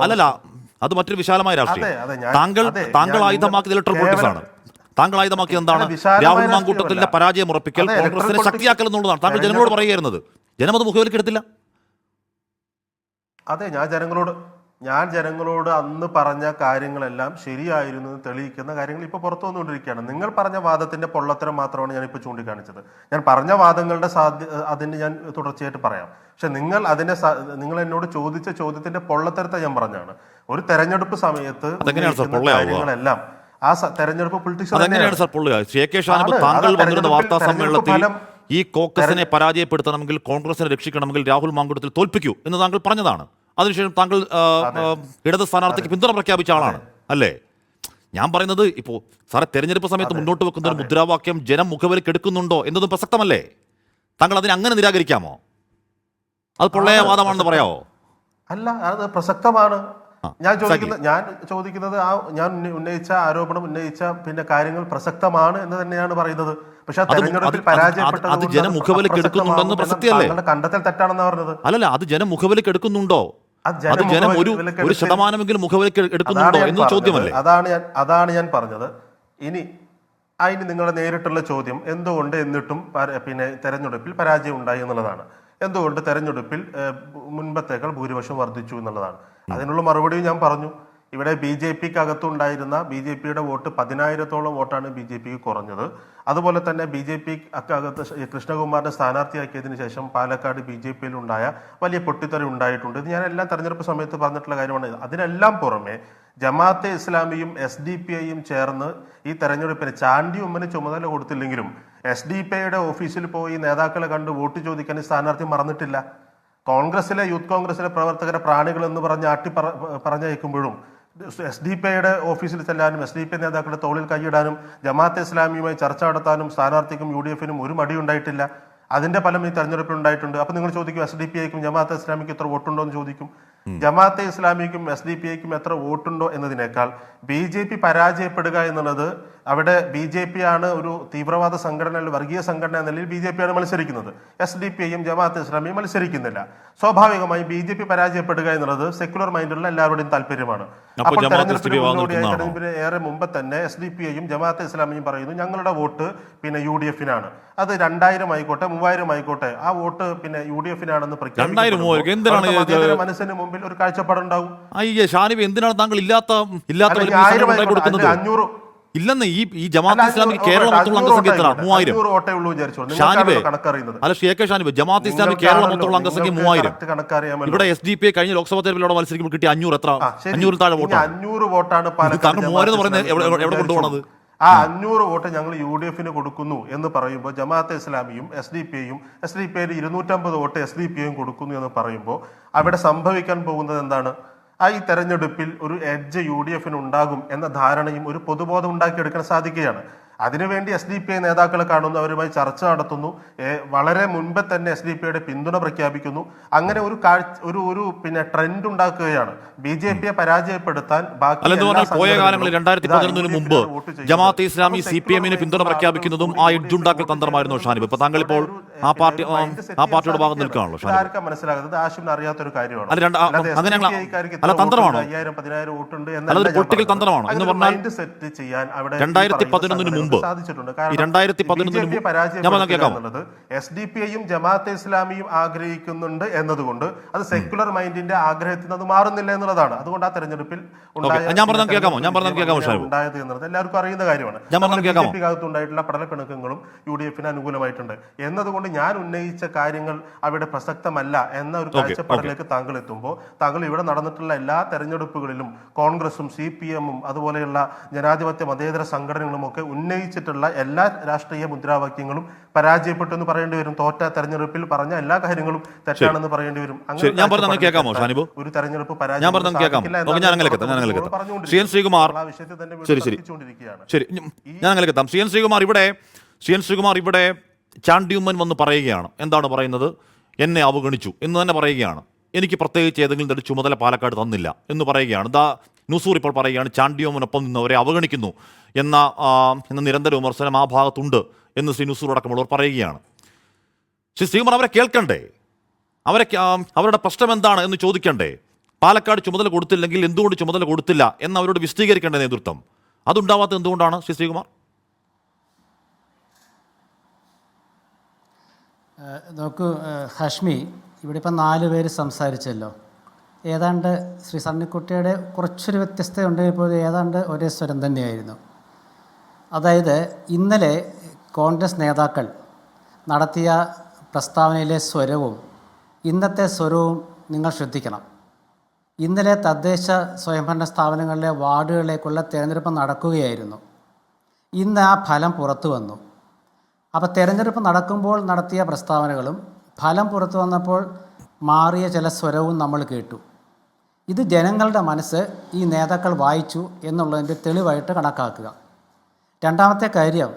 അല്ലല്ല, അത് മറ്റൊരു വിശാലമായ രാഷ്ട്രീയം. താങ്കൾ ആയുധമാക്കിയത് ഇലക്ട്രൽ പൊളിറ്റിക്സ് ആണ്. താങ്കൾ ആയുധമാക്കിയത് എന്താണ്? രാഹുൽ മാങ്കൂട്ടത്തിന്റെ പരാജയം ഉറപ്പിക്കൽ, കോൺഗ്രസിനെ ശക്തിയാക്കൽ എന്നുള്ളതാണ് താങ്കൾ ജനങ്ങളോട് പറയുന്നത്. ജനം അത് മുഖവിലേക്ക് എടുത്തില്ല. അതെ, ഞാൻ ജനങ്ങളോട് അന്ന് പറഞ്ഞ കാര്യങ്ങളെല്ലാം ശരിയായിരുന്നു എന്ന് തെളിയിക്കുന്ന കാര്യങ്ങൾ ഇപ്പോൾ പുറത്തു വന്നുകൊണ്ടിരിക്കുകയാണ്. നിങ്ങൾ പറഞ്ഞ വാദത്തിന്റെ പൊള്ളത്തരം മാത്രമാണ് ഞാൻ ഇപ്പോൾ ചൂണ്ടിക്കാണിച്ചത്. ഞാൻ പറഞ്ഞ വാദങ്ങളുടെ അതിന് ഞാൻ തുടർച്ചയായിട്ട് പറയാം. പക്ഷെ നിങ്ങൾ എന്നോട് ചോദിച്ച ചോദ്യത്തിന്റെ പൊള്ളത്തരത്തെ ഞാൻ പറഞ്ഞാണ്. ഒരു തെരഞ്ഞെടുപ്പ് സമയത്ത് കാര്യങ്ങളെല്ലാം ആ തെരഞ്ഞെടുപ്പ് പൊളിറ്റിക്സ് താങ്കൾ വന്നിരുന്ന വാർത്താ സമ്മേളനത്തിൽ ഈ കോക്കസിനെ പരാജയപ്പെടുത്തണമെങ്കിൽ, കോൺഗ്രസിനെ രക്ഷിക്കണമെങ്കിൽ രാഹുൽ മാങ്കൂട്ടത്തിൽ തോൽപ്പിക്കൂ എന്ന് താങ്കൾ പറഞ്ഞതാണ്. അതിനുശേഷം താങ്കൾ ഇടത് സ്ഥാനാർത്ഥിക്ക് പിന്തുണ പ്രഖ്യാപിച്ച ആളാണ് അല്ലേ? ഞാൻ പറയുന്നത് ഇപ്പോൾ സാറെ തെരഞ്ഞെടുപ്പ് സമയത്ത് മുന്നോട്ട് വെക്കുന്ന ഒരു മുദ്രാവാക്യം ജനം മുഖവിലേക്ക് എടുക്കുന്നുണ്ടോ എന്നതും പ്രസക്തമല്ലേ? താങ്കൾ അതിനെ അങ്ങനെ നിരാകരിക്കാമോ? അത് പൊള്ളയ വാദമാണെന്ന് പറയാമോ? അല്ല, അത് പ്രസക്തമാണ്. ഞാൻ ചോദിക്കുന്നത് ഞാൻ ഉന്നയിച്ച ആരോപണം, ഉന്നയിച്ച പിന്നെ കാര്യങ്ങൾ പ്രസക്തമാണ് എന്ന് തന്നെയാണ് പറയുന്നത്. പക്ഷെ തെരഞ്ഞെടുപ്പിൽ പരാജയപ്പെട്ടത് ജനം മുഖവിലേക്ക് എടുക്കുന്നുണ്ടെന്ന് പ്രസക്തിയല്ലേ? കണ്ടെത്തൽ തെറ്റാണെന്ന് പറഞ്ഞത്. അല്ലല്ല, അത് ജനം മുഖവിലേക്ക് എടുക്കുന്നുണ്ടോ? അത് ജനം ഒരു ശതമാനമെങ്കിലും മുഖവിലേക്ക് എടുക്കുന്നുണ്ടോ എന്ന് ചോദ്യമല്ലേ? അതാണ് ഞാൻ പറഞ്ഞത്. ഇനി അതിന് നിങ്ങളുടെ നേരിട്ടുള്ള ചോദ്യം എന്തുകൊണ്ട് എന്നിട്ടും പിന്നെ തെരഞ്ഞെടുപ്പിൽ പരാജയം ഉണ്ടായി എന്നുള്ളതാണ്. എന്തുകൊണ്ട് തെരഞ്ഞെടുപ്പിൽ മുൻപത്തേക്കാൾ ഭൂരിപക്ഷം വർദ്ധിച്ചു എന്നുള്ളതാണ്. അതിനുള്ള മറുപടിയും ഞാൻ പറഞ്ഞു. ഇവിടെ BJPക്ക് അകത്തുണ്ടായിരുന്ന BJPയുടെ വോട്ട് 10,000-ഓളം വോട്ടാണ് BJPക്ക് കുറഞ്ഞത്. അതുപോലെ തന്നെ BJP അകത്ത് കൃഷ്ണകുമാറിനെ സ്ഥാനാർത്ഥിയാക്കിയതിനു ശേഷം പാലക്കാട് BJPയിൽ ഉണ്ടായ വലിയ പൊട്ടിത്തെറി ഉണ്ടായിട്ടുണ്ട്. ഇത് ഞാൻ എല്ലാം തെരഞ്ഞെടുപ്പ് സമയത്ത് പറഞ്ഞിട്ടുള്ള കാര്യമാണ്. അതിനെല്ലാം പുറമെ ജമാഅത്തെ ഇസ്ലാമിയും SDPIയും ചേർന്ന് ഈ തെരഞ്ഞെടുപ്പിന് ചാണ്ടി ഉമ്മന് ചുമതല കൊടുത്തില്ലെങ്കിലും SDPIയുടെ ഓഫീസിൽ പോയി നേതാക്കളെ കണ്ട് വോട്ട് ചോദിക്കാൻ സ്ഥാനാർത്ഥി മറന്നിട്ടില്ല. കോൺഗ്രസിലെ യൂത്ത് കോൺഗ്രസിലെ പ്രവർത്തകരെ പ്രാണികൾ എന്ന് പറഞ്ഞ് പറഞ്ഞയക്കുമ്പോഴും SDPIയുടെ ഓഫീസിൽ ചെല്ലാനും SDPI നേതാക്കളുടെ തോളിൽ കൈയിടാനും ജമാഅത്തെ ഇസ്ലാമിയുമായി ചർച്ച നടത്താനും സ്ഥാനാർത്ഥിക്കും UDFനും ഒരു മടിയുണ്ടായിട്ടില്ല. അതിന്റെ ഫലം ഈ തെരഞ്ഞെടുപ്പിൽ ഉണ്ടായിട്ടുണ്ട്. അപ്പൊ നിങ്ങൾ ചോദിക്കും SDPIക്കും ജമാഅത്തെ ഇസ്ലാമിക്കും എത്ര വോട്ടുണ്ടോ എന്ന് ചോദിക്കും. ജമാഅത്തെ ഇസ്ലാമിക്കും SDPIക്കും എത്ര വോട്ടുണ്ടോ എന്നതിനേക്കാൾ BJP പരാജയപ്പെടുക എന്നുള്ളത്, അവിടെ BJP ആണ് ഒരു തീവ്രവാദ സംഘടന, വർഗീയ സംഘടന എന്ന നിലയിൽ BJP ആണ് മത്സരിക്കുന്നത്. SDPIയും ജമാഅത്തെ ഇസ്ലാമിയും മത്സരിക്കുന്നില്ല. സ്വാഭാവികമായി BJP പരാജയപ്പെടുക എന്നുള്ളത് സെക്യുലർ മൈൻഡുള്ള എല്ലാവരുടെയും താല്പര്യമാണ്. അപ്പോൾ തെരഞ്ഞെടുപ്പിന് ഏറെ മുമ്പ് തന്നെ SDPIയും ജമാഅത്തെ ഇസ്ലാമിയും പറയുന്നു ഞങ്ങളുടെ വോട്ട് പിന്നെ UDFനാണ്. അത് 2000 ആയിക്കോട്ടെ 3000 ആയിക്കോട്ടെ, ആ വോട്ട് പിന്നെ UDFനാണെന്ന് പ്രഖ്യാപിക്കും. മനസ്സിന് മുമ്പിൽ ഒരു കാഴ്ചപ്പാടുണ്ടാവും. എന്തിനാണ് താങ്കൾ ഇല്ലെന്ന് ഈ ജമാഅത്തെ ഇസ്ലാമിക് കേരളം മൊത്തമുള്ള അംഗസംഖ്യ 3000. അല്ല ഷാനിബ്, ജമാഅത്തെ ഇസ്ലാമിക് കേരളം മൊത്തമുള്ള അംഗസംഖ്യ 3000. ഇവിടെ SDPI കഴിഞ്ഞ ലോക്സഭാ തെരഞ്ഞെടുപ്പിലൂടെ മത്സരിക്കുമ്പോൾ കിട്ടിയ 500 എത്ര? 500 താഴെ വോട്ടാണ്. 500 വോട്ടാണ് 3000 പറയുന്നത് എവിടെ കൊണ്ടുപോകണത്? ആ 500 വോട്ട് ഞങ്ങൾ UDFന് കൊടുക്കുന്നു എന്ന് പറയുമ്പോൾ ജമാഅത്തെ ഇസ്ലാമിയും SDPIയും SDPIയിൽ 250 വോട്ട് SDPIയും കൊടുക്കുന്നു എന്ന് പറയുമ്പോൾ അവിടെ സംഭവിക്കാൻ പോകുന്നത് എന്താണ്? ഈ തെരഞ്ഞെടുപ്പിൽ ഒരു എഡ്ജ് UDFന് ഉണ്ടാകും എന്ന ധാരണയും ഒരു പൊതുബോധം ഉണ്ടാക്കിയെടുക്കാൻ സാധിക്കുകയാണ്. അതിനുവേണ്ടി SDPI നേതാക്കളെ കാണുന്നു, അവരുമായി ചർച്ച നടത്തുന്നു, വളരെ മുൻപേ തന്നെ SDPIയുടെ പിന്തുണ പ്രഖ്യാപിക്കുന്നു. അങ്ങനെ ഒരു പിന്നെ ട്രെൻഡ് ഉണ്ടാക്കുകയാണ്. BJPയെ പരാജയപ്പെടുത്താൻ പോയ കാലങ്ങളിൽ 2011 മുമ്പ് ജമാഅത്തെ ഇസ്ലാമി CPMന് പിന്തുണ പ്രഖ്യാപിക്കുന്നതും ആ എഡ്ജ് ഉണ്ടാക്കൽ തന്ത്രമായിരുന്നു ഷാനിബ്. ഇപ്പൊ താങ്കൾ ഇപ്പോൾ ആ പാർട്ടിയുടെ ഭാഗത്ത് നിൽക്കുകയാണല്ലോ ഷാനിബ്. ആർക്കാ മനസ്സിലാകുന്നത്? ആശുവിന് അറിയാത്തൊരു കാര്യമാണ്. അല്ല, അങ്ങനെ ഞങ്ങൾ- അല്ല, തന്ത്രമാണോ? 1000-10,000 വോട്ടുണ്ട് അല്ലാതെ പൊളിറ്റിക്കൽ തന്ത്രമാണോ എന്ന് പറഞ്ഞാൽ മൈൻഡ് സെറ്റ് ചെയ്യാൻ അവിടെ 2011 മുമ്പ് സാധിച്ചിട്ടുണ്ട്. ഈ 2011 മുമ്പ് ഞാൻ പറഞ്ഞ കേൾക്കാമോ? SDPIയും ജമാഅത്തെ ഇസ്ലാമിയും ആഗ്രഹിക്കുന്നുണ്ട് എന്നതുകൊണ്ട് അത് സെക്യുലർ മൈൻഡിന്റെ ആഗ്രഹത്തിൽ നിന്ന് അത് മാറുന്നില്ല എന്നുള്ളതാണ്. അതുകൊണ്ട് ആ തെരഞ്ഞെടുപ്പിൽ ഞാൻ പറഞ്ഞത് കേൾക്കാമോ? ഉണ്ടായത് എന്നുള്ളത് എല്ലാവർക്കും അറിയുന്ന കാര്യമാണ്. ഞാൻ പറഞ്ഞത് കേൾക്കാമോ? BJP ഭാഗത്തുണ്ടായിട്ടുള്ള പഠനപ്പിണക്കങ്ങളും UDF-ന് അനുകൂലമായിട്ടുണ്ട് എന്നതുകൊണ്ട് ഞാൻ ഉന്നയിച്ച കാര്യങ്ങൾ അവിടെ പ്രസക്തമല്ല എന്ന ഒരു കാഴ്ചപ്പാടിലേക്ക് താങ്കൾ എത്തുമ്പോൾ താങ്കൾ ഇവിടെ നടന്നിട്ടുള്ള എല്ലാ തെരഞ്ഞെടുപ്പുകളിലും കോൺഗ്രസും CPM-ഉം അതുപോലെയുള്ള ജനാധിപത്യ മതേതര സംഘടനകളും ഒക്കെ ഉന്നയിച്ചിട്ടുള്ള എല്ലാ രാഷ്ട്രീയ മുദ്രാവാക്യങ്ങളും പരാജയപ്പെട്ടു എന്ന് പറയേണ്ടി വരും. തോറ്റ തെരഞ്ഞെടുപ്പിൽ പറഞ്ഞ എല്ലാ കാര്യങ്ങളും തെറ്റാണെന്ന് പറയേണ്ടി വരും. ഞാൻ പറഞ്ഞത് കേൾക്കാമോ ഷാനിബ്? ഒരു തെരഞ്ഞെടുപ്പ് ഞാൻ പറഞ്ഞത് കേൾക്കാമോ? ഞാൻ അങ്ങനെ CN ശ്രീകുമാർ, ശരി ഞാൻ അങ്ങനെ എത്താം. CN ശ്രീകുമാർ ഇവിടെ ചാണ്ടിയുമ്മൻ വന്ന് പറയുകയാണ്. എന്താണ് പറയുന്നത്? എന്നെ അവഗണിച്ചു എന്ന് തന്നെ പറയുകയാണ്. എനിക്ക് പ്രത്യേകിച്ച് ഏതെങ്കിലും തരം ചുമതല പാലക്കാട് തന്നില്ല എന്ന് പറയുകയാണ്. നുസൂർ ഇപ്പോൾ പറയുകയാണ് ചാണ്ടിയുമ്മനൊപ്പം നിന്നവരെ അവഗണിക്കുന്നു എന്ന നിരന്തര വിമർശനം ആ ഭാഗത്തുണ്ട് എന്ന് ശ്രീ നുസൂർ അടക്കമുള്ളവർ പറയുകയാണ്. ശ്രീ ശ്രീകുമാർ, അവരെ കേൾക്കണ്ടേ? അവരുടെ പ്രശ്നം എന്താണ് എന്ന് ചോദിക്കണ്ടേ? പാലക്കാട് ചുമതല കൊടുത്തില്ലെങ്കിൽ എന്തുകൊണ്ട് ചുമതല കൊടുത്തില്ല എന്ന് അവരോട് വിശദീകരിക്കേണ്ട നേതൃത്വം അതുണ്ടാവാത്തത് എന്തുകൊണ്ടാണ് ശ്രീ ശ്രീകുമാർ? നോക്കൂ ഹാഷ്മി, ഇവിടെ ഇപ്പം 4 പേര് സംസാരിച്ചല്ലോ. ഏതാണ്ട് ശ്രീ സണ്ണിക്കുട്ടിയുടെ കുറച്ചൊരു വ്യത്യസ്തത ഉണ്ടെങ്കിൽ പോലും ഏതാണ്ട് ഒരേ സ്വരം തന്നെയായിരുന്നു. അതായത് ഇന്നലെ കോൺഗ്രസ് നേതാക്കൾ നടത്തിയ പ്രസ്താവനയിലെ സ്വരവും ഇന്നത്തെ സ്വരവും നിങ്ങൾ ശ്രദ്ധിക്കണം. ഇന്നലെ തദ്ദേശ സ്വയംഭരണ സ്ഥാപനങ്ങളിലെ വാർഡുകളിലേക്കുള്ള തിരഞ്ഞെടുപ്പ് നടക്കുകയായിരുന്നു. ഇന്ന് ആ ഫലം പുറത്തു വന്നു. അപ്പോൾ തിരഞ്ഞെടുപ്പ് നടക്കുമ്പോൾ നടത്തിയ പ്രസ്താവനകളും ഫലം പുറത്തു വന്നപ്പോൾ മാറിയ ചില സ്വരവും നമ്മൾ കേട്ടു. ഇത് ജനങ്ങളുടെ മനസ്സ് ഈ നേതാക്കൾ വായിച്ചു എന്നുള്ളതിൻ്റെ തെളിവായിട്ട് കണക്കാക്കുക. രണ്ടാമത്തെ കാര്യം,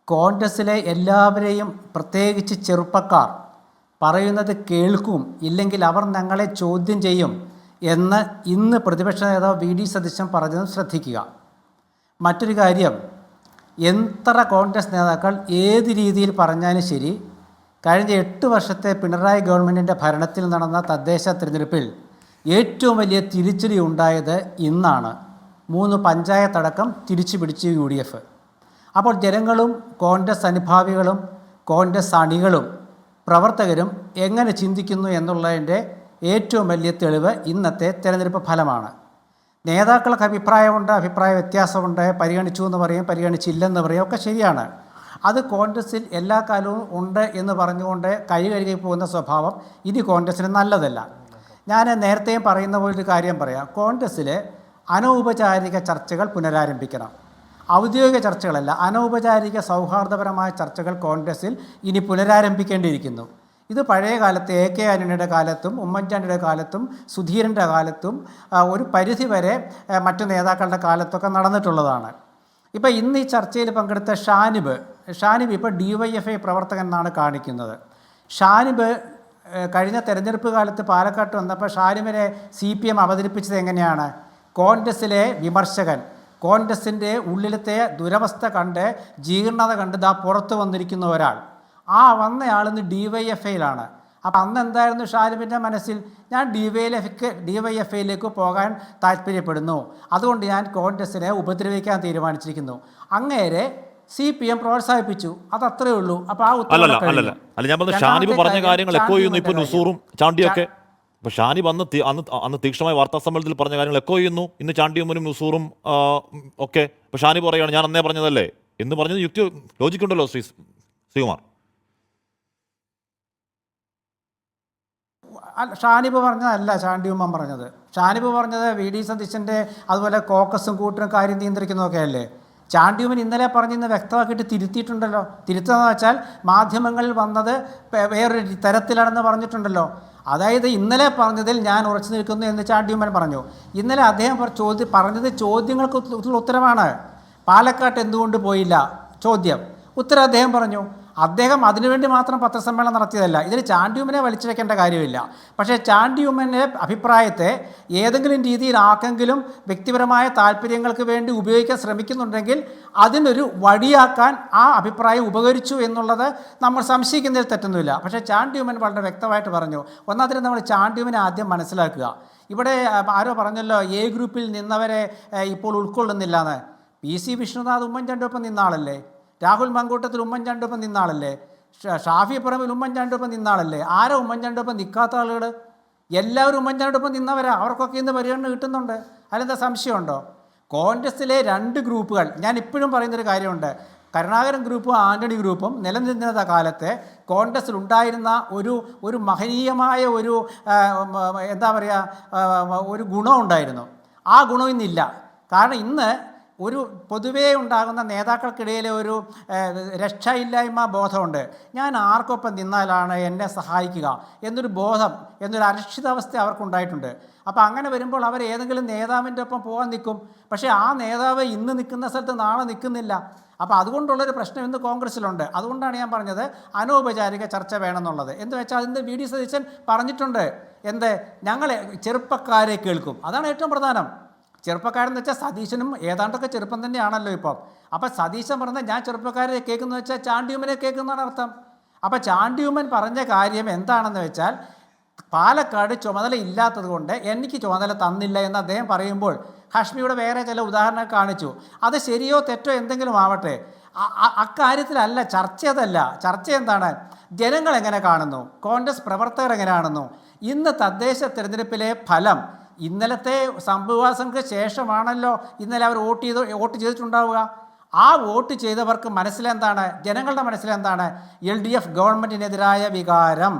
കോൺഗ്രസ്സിലെ എല്ലാവരെയും പ്രത്യേകിച്ച് ചെറുപ്പക്കാർ പറയുന്നത് കേൾക്കും, ഇല്ലെങ്കിൽ അവർ ഞങ്ങളെ ചോദ്യം ചെയ്യും എന്ന് ഇന്ന് പ്രതിപക്ഷ നേതാവ് VD സതീശൻ പറഞ്ഞതും ശ്രദ്ധിക്കുക. മറ്റൊരു കാര്യം, എത്ര കോൺഗ്രസ് നേതാക്കൾ ഏത് രീതിയിൽ പറഞ്ഞാലും ശരി, കഴിഞ്ഞ 8 വർഷത്തെ പിണറായി ഗവൺമെൻറ്റിൻ്റെ ഭരണത്തിൽ നടന്ന തദ്ദേശ തിരഞ്ഞെടുപ്പിൽ ഏറ്റവും വലിയ തിരിച്ചടി ഉണ്ടായത് ഇന്നാണ്. 3 പഞ്ചായത്തടക്കം തിരിച്ചു പിടിച്ചു UDF. അപ്പോൾ ജനങ്ങളും കോൺഗ്രസ് അനുഭാവികളും കോൺഗ്രസ് അണികളും പ്രവർത്തകരും എങ്ങനെ ചിന്തിക്കുന്നു എന്നുള്ളതിൻ്റെ ഏറ്റവും വലിയ തെളിവ് ഇന്നത്തെ തിരഞ്ഞെടുപ്പ് ഫലമാണ്. നേതാക്കൾക്ക് അഭിപ്രായമുണ്ട്, അഭിപ്രായ വ്യത്യാസമുണ്ട്, പരിഗണിച്ചു എന്ന് പറയും, പരിഗണിച്ചില്ലെന്ന് പറയും, ഒക്കെ ശരിയാണ്. അത് കോൺഗ്രസ്സിൽ എല്ലാ കാലവും ഉണ്ട് എന്ന് പറഞ്ഞുകൊണ്ട് കഴുകഴുകി പോകുന്ന സ്വഭാവം ഇനി കോൺഗ്രസ്സിന് നല്ലതല്ല. ഞാൻ നേരത്തെയും പറയുന്ന പോലൊരു കാര്യം പറയാം. കോൺഗ്രസ്സിൽ അനൗപചാരിക ചർച്ചകൾ പുനരാരംഭിക്കണം. ഔദ്യോഗിക ചർച്ചകളല്ല, അനൗപചാരിക സൗഹാർദ്ദപരമായ ചർച്ചകൾ കോൺഗ്രസ്സിൽ ഇനി പുനരാരംഭിക്കേണ്ടിയിരിക്കുന്നു. ഇത് പഴയ കാലത്ത് AK ആന്റണിയുടെ കാലത്തും ഉമ്മൻചാണ്ടിയുടെ കാലത്തും സുധീരൻ്റെ കാലത്തും ഒരു പരിധിവരെ മറ്റു നേതാക്കളുടെ കാലത്തൊക്കെ നടന്നിട്ടുള്ളതാണ്. ഇപ്പോൾ ഇന്ന് ഈ ചർച്ചയിൽ പങ്കെടുത്ത ഷാനിബ് ഇപ്പോൾ DYFI പ്രവർത്തകൻ എന്നാണ് കാണിക്കുന്നത്. ഷാനിബ് കഴിഞ്ഞ തെരഞ്ഞെടുപ്പ് കാലത്ത് പാലക്കാട്ട് വന്നപ്പോൾ ഷാനിബിനെ CPM അവതരിപ്പിച്ചത് എങ്ങനെയാണ്? കോൺഗ്രസ്സിലെ വിമർശകൻ, കോൺഗ്രസിൻ്റെ ഉള്ളിലത്തെ ദുരവസ്ഥ കണ്ട് ജീർണത കണ്ട് പുറത്ത് വന്നിരിക്കുന്ന ഒരാൾ, ആ വന്നയാളിന്ന് DYFIയിലാണ്. അപ്പം അന്ന് എന്തായിരുന്നു ഷാനിബിൻ്റെ മനസ്സിൽ? ഞാൻ DYFIയിലേക്ക് പോകാൻ താല്പര്യപ്പെടുന്നു, അതുകൊണ്ട് ഞാൻ കോൺഗ്രസിനെ ഉപദ്രവിക്കാൻ തീരുമാനിച്ചിരിക്കുന്നു. അങ്ങേരെ CPM പ്രോത്സാഹിപ്പിച്ചു, അത് അത്രയേ ഉള്ളൂ. അപ്പോൾ ആ ഉത്തരം ഷാനിബ് പറഞ്ഞ കാര്യങ്ങൾ എക്കോ ചെയ്യുന്നു ഇപ്പോൾ നുസൂറും ചാണ്ടിയൊക്കെ. അപ്പോൾ ഷാനിബ് അന്ന് തീക്ഷണമായ വാർത്താ സമ്മേളനത്തിൽ പറഞ്ഞ കാര്യങ്ങൾ എക്കോ ചെയ്യുന്നു ഇന്ന് ചാണ്ടിയുമ്മനും നുസൂറും ഒക്കെ. ഇപ്പോൾ ഷാനിബ് പറയുകയാണ് ഞാൻ അന്നേ പറഞ്ഞതല്ലേ എന്ന് പറഞ്ഞത് യുക്തി ലോജിക്കുണ്ടല്ലോ ശ്രീകുമാർ. ഷാനിബ് പറഞ്ഞതല്ല ചാണ്ടിയുമ്മൻ പറഞ്ഞത്. ഷാനിബ് പറഞ്ഞത് VD സതീശൻ്റെ അതുപോലെ കോക്കസും കൂട്ടരും കാര്യം നിയന്ത്രിക്കുന്നതൊക്കെ അല്ലേ. ചാണ്ടിയുമ്മൻ ഇന്നലെ പറഞ്ഞിന്ന് വ്യക്തമാക്കിയിട്ട് തിരുത്തിയിട്ടുണ്ടല്ലോ. തിരുത്തുകയെന്ന് വെച്ചാൽ മാധ്യമങ്ങളിൽ വന്നത് വേറൊരു തരത്തിലാണെന്ന് പറഞ്ഞിട്ടുണ്ടല്ലോ. അതായത് ഇന്നലെ പറഞ്ഞതിൽ ഞാൻ ഉറച്ചു നിൽക്കുന്നു എന്ന് ചാണ്ടിയുമ്മൻ പറഞ്ഞു. ഇന്നലെ അദ്ദേഹം പറഞ്ഞത് ചോദ്യങ്ങൾക്ക് ഉത്തരമാണ്. പാലക്കാട്ട് എന്തുകൊണ്ട് പോയില്ല ചോദ്യം, ഉത്തരം അദ്ദേഹം പറഞ്ഞു. അദ്ദേഹം അതിനുവേണ്ടി മാത്രം പത്രസമ്മേളനം നടത്തിയതല്ല. ഇതിൽ ചാണ്ടിയുമ്മനെ വലിച്ചു വെക്കേണ്ട കാര്യമില്ല. പക്ഷേ ചാണ്ടിയുമ്മൻ്റെ അഭിപ്രായത്തെ ഏതെങ്കിലും രീതിയിൽ ആർക്കെങ്കിലും വ്യക്തിപരമായ താല്പര്യങ്ങൾക്ക് വേണ്ടി ഉപയോഗിക്കാൻ ശ്രമിക്കുന്നുണ്ടെങ്കിൽ അതിനൊരു വഴിയാക്കാൻ ആ അഭിപ്രായം ഉപകരിച്ചു എന്നുള്ളത് നമ്മൾ സംശയിക്കുന്നതിൽ തെറ്റൊന്നുമില്ല. പക്ഷേ ചാണ്ടിയുമ്മൻ വളരെ വ്യക്തമായിട്ട് പറഞ്ഞു. ഒന്നാമതിന് നമ്മൾ ചാണ്ടിയുമ്മനെ ആദ്യം മനസ്സിലാക്കുക. ഇവിടെ ആരോ പറഞ്ഞല്ലോ എ ഗ്രൂപ്പിൽ നിന്നവരെ ഇപ്പോൾ ഉൾക്കൊള്ളുന്നില്ല എന്ന്. PC വിഷ്ണുനാഥ് ഉമ്മൻചാണ്ടിയൊപ്പം നിന്ന ആളല്ലേ? രാഹുൽ മങ്കൂട്ടത്തിൽ ഉമ്മൻചാണ്ടിയൊപ്പം നിന്ന ആളല്ലേ? ഷാഫി പറമ്പിൽ ഉമ്മൻചാണ്ടിയൊപ്പം നിന്ന ആളല്ലേ? ആരോ ഉമ്മൻചാണ്ടിയൊപ്പം നിൽക്കാത്ത ആളുകൾ? എല്ലാവരും ഉമ്മൻചാണ്ടിയൊപ്പം നിന്നവരാ. അവർക്കൊക്കെ ഇന്ന് പരിഗണന കിട്ടുന്നുണ്ട്. അതിലെന്താ സംശയമുണ്ടോ? കോൺഗ്രസ്സിലെ 2 ഗ്രൂപ്പുകൾ, ഞാൻ ഇപ്പോഴും പറയുന്നൊരു കാര്യമുണ്ട്. കരുണാകരൻ ഗ്രൂപ്പും ആന്റണി ഗ്രൂപ്പും നിലനിന്നിരുന്ന കാലത്തെ കോൺഗ്രസ്സിൽ ഉണ്ടായിരുന്ന ഒരു മഹനീയമായ എന്താ പറയുക, ഒരു ഗുണമുണ്ടായിരുന്നു. ആ ഗുണം ഇന്നില്ല. കാരണം ഇന്ന് ഒരു പൊതുവേ ഉണ്ടാകുന്ന നേതാക്കൾക്കിടയിലെ ഒരു രക്ഷയില്ലായ്മ ബോധമുണ്ട്. ഞാൻ ആർക്കൊപ്പം നിന്നാലാണ് എന്നെ സഹായിക്കുക എന്നൊരു ബോധം, എന്നൊരു അരക്ഷിതാവസ്ഥ അവർക്കുണ്ടായിട്ടുണ്ട്. അപ്പോൾ അങ്ങനെ വരുമ്പോൾ അവർ ഏതെങ്കിലും നേതാവിൻ്റെ ഒപ്പം പോകാൻ നിൽക്കും. പക്ഷേ ആ നേതാവ് ഇന്ന് നിൽക്കുന്ന സ്ഥലത്ത് നാളെ നിൽക്കുന്നില്ല. അപ്പോൾ അതുകൊണ്ടുള്ളൊരു പ്രശ്നം ഇന്ന് കോൺഗ്രസ്സിലുണ്ട്. അതുകൊണ്ടാണ് ഞാൻ പറഞ്ഞത് അനൗപചാരിക ചർച്ച വേണമെന്നുള്ളത്. എന്ന് വെച്ചാൽ ഇന്ന് VD സതീശൻ പറഞ്ഞിട്ടുണ്ട്, ഞങ്ങൾ ചെറുപ്പക്കാരെ കേൾക്കും. അതാണ് ഏറ്റവും പ്രധാനം. ചെറുപ്പക്കാരെന്ന് വെച്ചാൽ സതീശനും ഏതാണ്ടൊക്കെ ചെറുപ്പം തന്നെയാണല്ലോ ഇപ്പം. അപ്പം സതീശൻ പറഞ്ഞാൽ ഞാൻ ചെറുപ്പക്കാരെ കേൾക്കുന്നു വെച്ചാൽ ചാണ്ടിയുമ്മനെ കേൾക്കുന്നതാണ് അർത്ഥം. അപ്പം ചാണ്ടിയുമ്മൻ പറഞ്ഞ കാര്യം എന്താണെന്ന് വെച്ചാൽ പാലക്കാട് ചുമതല ഇല്ലാത്തത് കൊണ്ട് എനിക്ക് ചുമതല തന്നില്ല എന്ന് അദ്ദേഹം പറയുമ്പോൾ ഹാഷ്മിയുടെ വേറെ ചില ഉദാഹരണങ്ങൾ കാണിച്ചു. അത് ശരിയോ തെറ്റോ എന്തെങ്കിലും ആവട്ടെ, അക്കാര്യത്തിലല്ല ചർച്ച. അതല്ല ചർച്ച. എന്താണ് ജനങ്ങൾ എങ്ങനെ കാണുന്നു, കോൺഗ്രസ് പ്രവർത്തകർ എങ്ങനെ കാണുന്നു? ഇന്ന് തദ്ദേശ തിരഞ്ഞെടുപ്പിലെ ഫലം ഇന്നലത്തെ സംഭവങ്ങൾക്ക് ശേഷമാണല്ലോ ഇന്നലെ അവർ വോട്ട് ചെയ്തിട്ടുണ്ടാവുക. ആ വോട്ട് ചെയ്തവർക്ക് മനസ്സിലെന്താണ്, ജനങ്ങളുടെ മനസ്സിലെന്താണ്? LDF ഗവൺമെൻറ്റിനെതിരായ വികാരം.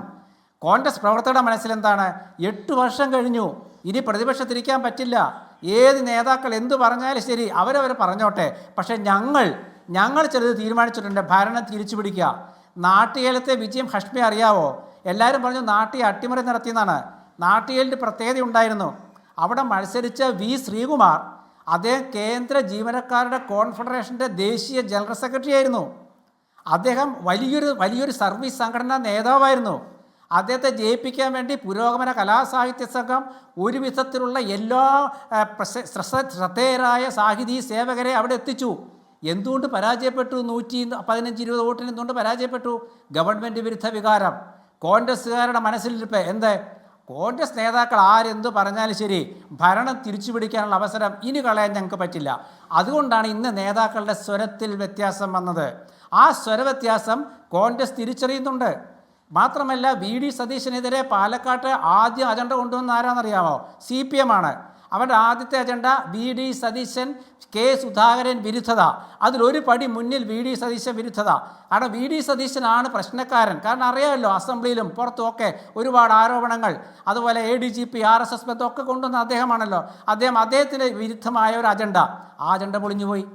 കോൺഗ്രസ് പ്രവർത്തകരുടെ മനസ്സിലെന്താണ്? 8 വർഷം കഴിഞ്ഞു, ഇനി പ്രതിപക്ഷത്തിരിക്കാൻ പറ്റില്ല. ഏത് നേതാക്കൾ എന്തു പറഞ്ഞാലും ശരി, അവരവർ പറഞ്ഞോട്ടെ. പക്ഷേ ഞങ്ങൾ ചിലത് തീരുമാനിച്ചിട്ടുണ്ട്, ഭരണം തിരിച്ചു പിടിക്കുക. നാട്ടികേലത്തെ വിജയം ഹാഷ്മി അറിയാവോ? എല്ലാവരും പറഞ്ഞു നാട്ടിൽ അട്ടിമറി നടത്തിയെന്നാണ്. നാട്ടികേലിൻ്റെ പ്രത്യേകത ഉണ്ടായിരുന്നു. അവിടെ മത്സരിച്ച V. ശ്രീകുമാർ, അദ്ദേഹം കേന്ദ്ര ജീവനക്കാരുടെ കോൺഫെഡറേഷൻ്റെ ദേശീയ ജനറൽ സെക്രട്ടറി ആയിരുന്നു. അദ്ദേഹം വലിയൊരു സർവീസ് സംഘടനാ നേതാവായിരുന്നു. അദ്ദേഹത്തെ ജയിപ്പിക്കാൻ വേണ്ടി പുരോഗമന കലാസാഹിത്യ സംഘം ഒരു വിധത്തിലുള്ള എല്ലാ ശ്രദ്ധേയരായ സാഹിതി സേവകരെ അവിടെ എത്തിച്ചു. എന്തുകൊണ്ട് പരാജയപ്പെട്ടു? 115-20 വോട്ടിന് എന്തുകൊണ്ട് പരാജയപ്പെട്ടു? ഗവൺമെൻറ് വിരുദ്ധ വികാരം. കോൺഗ്രസ്സുകാരുടെ മനസ്സിലിരിപ്പ് കോൺഗ്രസ് നേതാക്കൾ ആരെന്തു പറഞ്ഞാലും ശരി, ഭരണം തിരിച്ചു പിടിക്കാനുള്ള അവസരം ഇനി കളയാൻ ഞങ്ങൾക്ക് പറ്റില്ല. അതുകൊണ്ടാണ് ഇന്ന് നേതാക്കളുടെ സ്വരത്തിൽ വ്യത്യാസം വന്നത്. ആ സ്വരവ്യത്യാസം കോൺഗ്രസ് തിരിച്ചറിയുന്നുണ്ട്. മാത്രമല്ല VD സതീശനെതിരെ പാലക്കാട്ട് ആദ്യം അജണ്ട കൊണ്ടുവന്ന ആരാണെന്നറിയാമോ? CPM ആണ്. അവരുടെ ആദ്യത്തെ agenda VD Satheesan K. Sudhakaran വിരുദ്ധത. അതിലൊരു പടി മുന്നിൽ VD സതീശൻ വിരുദ്ധത. കാരണം VD സതീശനാണ് പ്രശ്നക്കാരൻ. കാരണം അറിയാമല്ലോ, അസംബ്ലിയിലും പുറത്തുമൊക്കെ ഒരുപാട് ആരോപണങ്ങൾ, അതുപോലെ ADGP RSS ബന്ധമൊക്കെ കൊണ്ടുവന്ന അദ്ദേഹമാണല്ലോ. അദ്ദേഹത്തിന് വിരുദ്ധമായ ഒരു അജണ്ട, ആ അജണ്ട പൊളിഞ്ഞുപോയി.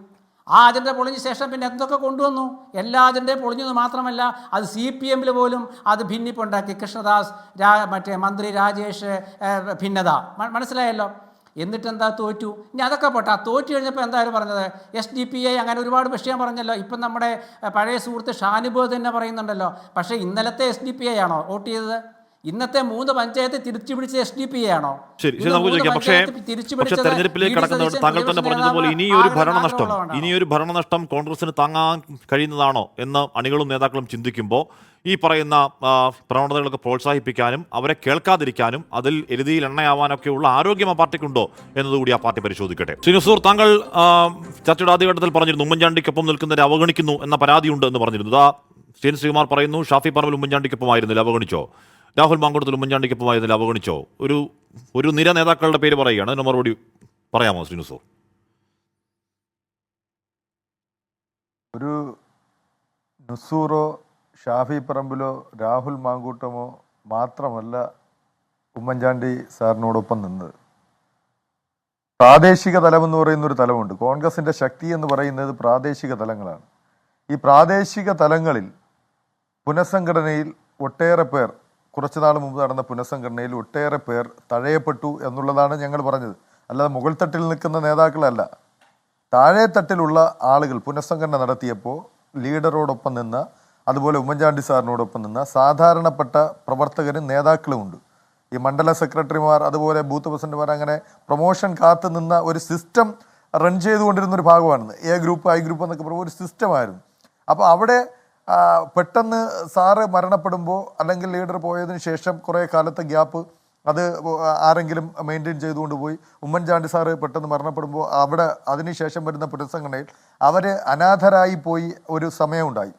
ആ അജണ്ട പൊളിഞ്ഞ ശേഷം പിന്നെ എന്തൊക്കെ കൊണ്ടുവന്നു? എല്ലാ അജണ്ടയും പൊളിഞ്ഞെന്ന് മാത്രമല്ല, അത് CPM പോലും അത് ഭിന്നിപ്പുണ്ടാക്കി. കൃഷ്ണദാസ്, മന്ത്രി രാജേഷ് ഭിന്നത, മനസ്സിലായല്ലോ. എന്നിട്ടെന്താ? തോറ്റു. ഇനി അതൊക്കെ പോട്ടെ. ആ തോറ്റു കഴിഞ്ഞപ്പോൾ എന്തായാലും പറഞ്ഞത് SDPI അങ്ങനെ ഒരുപാട് വിഷയം പറഞ്ഞല്ലോ. ഇപ്പം നമ്മുടെ പഴയ സുഹൃത്ത് ഷാനിബ് തന്നെ പറയുന്നുണ്ടല്ലോ. പക്ഷേ ഇന്നലത്തെ SDPI ആണോ വോട്ട് ചെയ്തത്? ഇന്നത്തെ 3 പഞ്ചായത്ത് തിരിച്ചു പിടിച്ച SDPI ആണോ? ശരി, നമുക്ക് ചോദിക്കാം. പക്ഷേ തെരഞ്ഞെടുപ്പിലേക്ക് കടക്കുന്നതോടെ താങ്കൾ തന്നെ പറഞ്ഞതുപോലെ ഇനിയൊരു ഭരണനഷ്ടം കോൺഗ്രസിന് താങ്ങാൻ കഴിയുന്നതാണോ എന്ന് അണികളും നേതാക്കളും ചിന്തിക്കുമ്പോൾ ഈ പറയുന്ന പ്രവണതകളൊക്കെ പ്രോത്സാഹിപ്പിക്കാനും അവരെ കേൾക്കാതിരിക്കാനും അതിൽ എരുതിയിൽ എണ്ണയാവാനൊക്കെയുള്ള ആരോഗ്യം ആ പാർട്ടിക്കുണ്ടോ എന്നതുകൂടി ആ പാർട്ടി പരിശോധിക്കട്ടെ. ശ്രീനുസൂർ, താങ്കൾ ചർച്ചയുടെ ആദ്യഘട്ടത്തിൽ പറഞ്ഞിരുന്നു ഉമ്മൻചാണ്ടിക്കൊപ്പം നിൽക്കുന്നവരെ അവഗണിക്കുന്നു എന്ന പരാതിയുണ്ട് എന്ന് പറഞ്ഞിരുന്നു. CN ശ്രീകുമാർ പറയുന്നു ഷാഫി പറമ്പിൽ ഉമ്മൻചാണ്ടിക്കൊപ്പം ആയിരുന്നില്ല, അവഗണിച്ചോ? രാഹുൽ മാങ്കൂട്ടത്തിൽ ഉമ്മൻചാണ്ടിക്കൊപ്പം ആയിരുന്നില്ല, അവഗണിച്ചോ? ഒരു നിര നേതാക്കളുടെ പേര് പറയുകയാണ്, അതിന് മറുപടി പറയാമോ ശ്രീനുസൂർ? ഒരു നുസൂറോ ഷാഫി പറമ്പിലോ രാഹുൽ മാങ്കൂട്ടമോ മാത്രമല്ല ഉമ്മൻചാണ്ടി സാറിനോടൊപ്പം നിന്നത്. പ്രാദേശിക തലമെന്ന് പറയുന്നൊരു തലമുണ്ട്. കോൺഗ്രസിൻ്റെ ശക്തി എന്ന് പറയുന്നത് പ്രാദേശിക തലങ്ങളാണ്. ഈ പ്രാദേശിക തലങ്ങളിൽ പുനഃസംഘടനയിൽ ഒട്ടേറെ പേർ, കുറച്ചു നാൾ മുമ്പ് നടന്ന പുനഃസംഘടനയിൽ ഒട്ടേറെ പേർ തഴയപ്പെട്ടു എന്നുള്ളതാണ് ഞങ്ങൾ പറഞ്ഞത്. അല്ലാതെ മുകൾ തട്ടിൽ നിൽക്കുന്ന നേതാക്കളല്ല, താഴെ തട്ടിലുള്ള ആളുകൾ പുനഃസംഘടന നടത്തിയപ്പോൾ ലീഡറോടൊപ്പം നിന്ന അതുപോലെ ഉമ്മൻചാണ്ടി സാറിനോടൊപ്പം നിന്ന സാധാരണപ്പെട്ട പ്രവർത്തകരും നേതാക്കളുമുണ്ട്. ഈ മണ്ഡല സെക്രട്ടറിമാർ, അതുപോലെ ബൂത്ത് പ്രസിഡന്റുമാർ, അങ്ങനെ പ്രൊമോഷൻ കാത്തു നിന്ന ഒരു സിസ്റ്റം റൺ ചെയ്തുകൊണ്ടിരുന്ന ഒരു ഭാഗമാണ്. എ ഗ്രൂപ്പ്, ഐ ഗ്രൂപ്പ് എന്നൊക്കെ പറയുമ്പോൾ ഒരു സിസ്റ്റമായിരുന്നു. അപ്പോൾ അവിടെ പെട്ടെന്ന് സാറ് മരണപ്പെടുമ്പോൾ അല്ലെങ്കിൽ ലീഡർ പോയതിന് ശേഷം കുറേ കാലത്തെ ഗ്യാപ്പ് അത് ആരെങ്കിലും മെയിൻറ്റെയിൻ ചെയ്തുകൊണ്ട് പോയി. ഉമ്മൻചാണ്ടി സാറ് പെട്ടെന്ന് മരണപ്പെടുമ്പോൾ അവിടെ അതിനുശേഷം വരുന്ന പുനഃസംഘടനയിൽ അവർ അനാഥരായി പോയി ഒരു സമയമുണ്ടായി.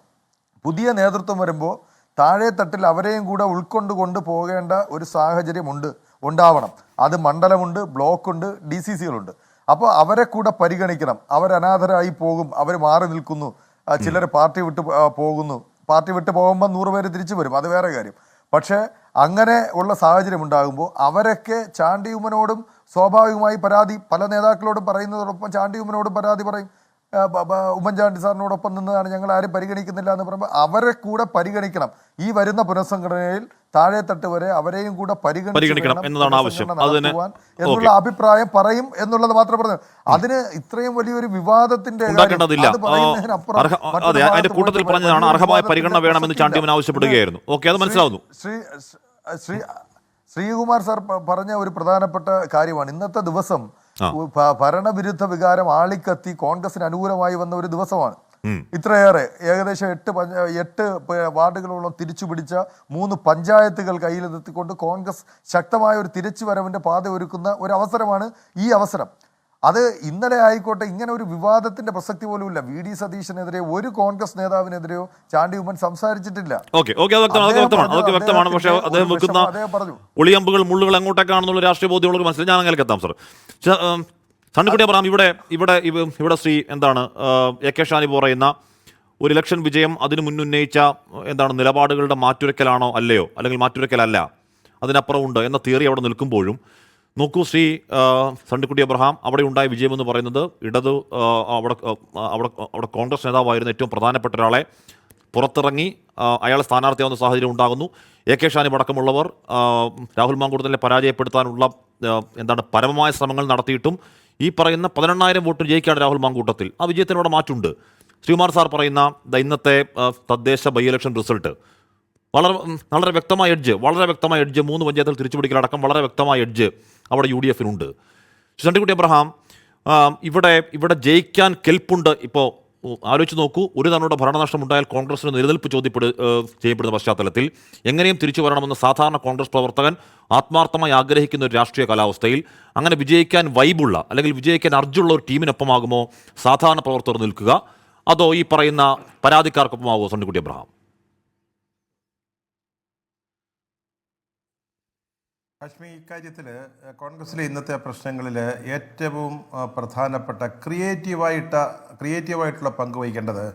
പുതിയ നേതൃത്വം വരുമ്പോൾ താഴെ തട്ടിൽ അവരെയും കൂടെ ഉൾക്കൊണ്ട് പോകേണ്ട ഒരു സാഹചര്യമുണ്ട്, ഉണ്ടാവണം. അത് മണ്ഡലമുണ്ട്, ബ്ലോക്കുണ്ട്, DCCകളുണ്ട്. അപ്പോൾ അവരെ കൂടെ പരിഗണിക്കണം. അവരനാഥരായി പോകും, അവർ മാറി നിൽക്കുന്നു, ചിലർ പാർട്ടി വിട്ട് പോകുന്നു. പാർട്ടി വിട്ട് പോകുമ്പോൾ 100 പേര് തിരിച്ചു വരും, അത് വേറെ കാര്യം. പക്ഷേ അങ്ങനെ ഉള്ള സാഹചര്യം ഉണ്ടാകുമ്പോൾ അവരൊക്കെ ചാണ്ടി ഉമ്മനോടും സ്വാഭാവികമായി പരാതി, പല നേതാക്കളോടും പറയുന്നതോടൊപ്പം ചാണ്ടി ഉമ്മനോടും പരാതി പറയും. ഉമ്മൻചാണ്ടി സാറിനോടൊപ്പം നിന്നതാണ്, ഞങ്ങൾ ആരും പരിഗണിക്കുന്നില്ല എന്ന് പറയുമ്പോൾ അവരെ കൂടെ പരിഗണിക്കണം. ഈ വരുന്ന പുനഃസംഘടനയിൽ താഴെ തട്ട് വരെ അവരെയും കൂടെ പരിഗണിക്കണം എന്നതാണ് ആവശ്യം. എന്നുള്ള അഭിപ്രായം പറയും എന്നുള്ളത് മാത്രം പറഞ്ഞു. അതിന് ഇത്രയും വലിയൊരു വിവാദത്തിന്റെ കൂട്ടത്തിൽ പറഞ്ഞതാണ് അർഹമായ പരിഗണന വേണമെന്ന് ചാണ്ടി ഉമ്മൻ ആവശ്യപ്പെടുകയായിരുന്നു. ഓക്കെ, അത് മനസ്സിലാവുന്നു. ശ്രീകുമാർ സാർ പറഞ്ഞ ഒരു പ്രധാനപ്പെട്ട കാര്യമാണ്. ഇന്നത്തെ ദിവസം ഭരണവിരുദ്ധ വികാരം ആളിക്കത്തി കോൺഗ്രസിന് അനുകൂലമായി വന്ന ഒരു ദിവസമാണ്. ഇത്രയേറെ ഏകദേശം 8 വാർഡുകളോളം തിരിച്ചു പിടിച്ച 3 പഞ്ചായത്തുകൾ കയ്യിലെത്തിക്കൊണ്ട് കോൺഗ്രസ് ശക്തമായ ഒരു തിരിച്ചുവരവിന്റെ പാത ഒരുക്കുന്ന ഒരു അവസരമാണ് ഈ അവസരം. അത് ഇന്നലെ ആയിക്കോട്ടെ, ഇങ്ങനെ ഒരു വിവാദത്തിന്റെ പ്രസക്തി പോലുമില്ല. VD സതീശനെതിരെ ഒരു കോൺഗ്രസ് നേതാവിനെതിരെയോ ചാണ്ടി ഉമ്മൻ സംസാരിച്ചിട്ടില്ല. വ്യക്തമാണ്. പക്ഷേ അദ്ദേഹം വെക്കുന്ന ഒളിയമ്പുകൾ, മുള്ളുകൾ എങ്ങോട്ടേക്കാണെന്നുള്ള രാഷ്ട്രീയ ബോധ്യമുള്ള മനസ്സിലായി. ഞാൻ അങ്ങനെ എത്താം. സർ സണ്ണിക്കുട്ടി അബ്രഹാം, ഇവിടെ ശ്രീ AK ഷാനി പറയുന്ന ഒരു ഇലക്ഷൻ വിജയം അതിന് മുന്നുന്നയിച്ച നിലപാടുകളുടെ മാറ്റുരയ്ക്കലാണോ അല്ലയോ, അല്ലെങ്കിൽ മാറ്റുരയ്ക്കലല്ല, അതിനപ്പുറം ഉണ്ട് എന്ന തിയറി അവിടെ നിൽക്കുമ്പോഴും നോക്കൂ ശ്രീ സണ്ണിക്കുട്ടി അബ്രഹാം, അവിടെ ഉണ്ടായ വിജയമെന്ന് പറയുന്നത് അവിടെ കോൺഗ്രസ് നേതാവായിരുന്ന ഏറ്റവും പ്രധാനപ്പെട്ട ഒരാളെ പുറത്തിറങ്ങി അയാളെ സ്ഥാനാർത്ഥിയാവുന്ന സാഹചര്യം ഉണ്ടാകുന്നു. AK ഷാനി അടക്കമുള്ളവർ രാഹുൽ മാങ്കൂട്ടത്തിനെ പരാജയപ്പെടുത്താനുള്ള പരമമായ ശ്രമങ്ങൾ നടത്തിയിട്ടും ഈ പറയുന്ന 18,000 വോട്ട് ജയിക്കാണ് രാഹുൽ മാങ്കൂട്ടത്തിൽ. ആ വിജയത്തിനോട് മാറ്റുണ്ട്. ശ്രീകുമാർ സാർ പറയുന്ന ഇന്നത്തെ തദ്ദേശ ബൈ ഇലക്ഷൻ റിസൾട്ട് വളരെ വ്യക്തമായ എഡ്ജ് 3 പഞ്ചായത്തിൽ തിരിച്ചുപിടിക്കലടക്കം വളരെ വ്യക്തമായ എഡ്ജ് അവിടെ UDFനുണ്ട്. സണ്ണിക്കുട്ടി അബ്രഹാം, ഇവിടെ ജയിക്കാൻ കെൽപ്പുണ്ട്. ഇപ്പോൾ ആലോചിച്ച് നോക്കൂ, ഒരു തവണയുടെ ഭരണനഷ്ടം ഉണ്ടായാൽ കോൺഗ്രസിന് നിലനിൽപ്പ് ചെയ്യപ്പെടുന്ന പശ്ചാത്തലത്തിൽ എങ്ങനെയും തിരിച്ചു വരണമെന്ന് സാധാരണ കോൺഗ്രസ് പ്രവർത്തകൻ ആത്മാർത്ഥമായി ആഗ്രഹിക്കുന്ന ഒരു രാഷ്ട്രീയ കാലാവസ്ഥയിൽ അങ്ങനെ വിജയിക്കാൻ വൈബുള്ള അല്ലെങ്കിൽ വിജയിക്കാൻ അർജുള്ള ഒരു ടീമിനൊപ്പമാകുമോ സാധാരണ പ്രവർത്തകർ നിൽക്കുക, അതോ ഈ പറയുന്ന പരാതിക്കാർക്കൊപ്പമാകുമോ സണ്ണിക്കുട്ടി അബ്രഹാം? ഹാഷ്മി, ഇക്കാര്യത്തിൽ കോൺഗ്രസിലെ ഇന്നത്തെ പ്രശ്നങ്ങളിൽ ഏറ്റവും പ്രധാനപ്പെട്ട ക്രിയേറ്റീവായിട്ടുള്ള പങ്ക് വഹിക്കേണ്ടത്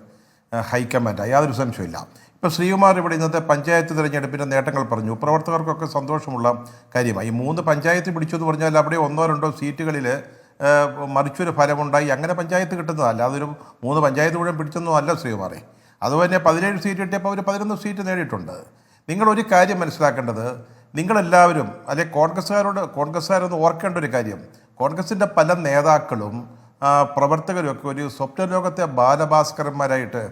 ഹൈക്കമാൻഡാണ്, യാതൊരു സംശയമില്ല. ഇപ്പോൾ ശ്രീകുമാർ ഇവിടെ ഇന്നത്തെ പഞ്ചായത്ത് തിരഞ്ഞെടുപ്പിൻ്റെ നേട്ടങ്ങൾ പറഞ്ഞു. പ്രവർത്തകർക്കൊക്കെ സന്തോഷമുള്ള കാര്യമായി. 3 പഞ്ചായത്ത് പിടിച്ചു എന്ന് പറഞ്ഞാൽ അവിടെ 1-2 സീറ്റുകളിൽ മറിച്ചൊരു ഫലമുണ്ടായി അങ്ങനെ പഞ്ചായത്ത് കിട്ടുന്നതല്ല. അതൊരു 3 പഞ്ചായത്ത് മുഴുവൻ പിടിച്ചൊന്നും അല്ല ശ്രീകുമാറെ. അതുപോലെ തന്നെ 17 സീറ്റ് കിട്ടിയപ്പോൾ അവർ 11 സീറ്റ് നേടിയിട്ടുണ്ട്. നിങ്ങളൊരു കാര്യം മനസ്സിലാക്കേണ്ടത്, നിങ്ങളെല്ലാവരും അല്ലെങ്കിൽ കോൺഗ്രസ്സുകാരൊന്ന് ഓർക്കേണ്ട ഒരു കാര്യം, കോൺഗ്രസിൻ്റെ പല നേതാക്കളും പ്രവർത്തകരും ഒക്കെ ഒരു സ്വപ്നലോകത്തെ ബാലഭാസ്കരന്മാരായിട്ട്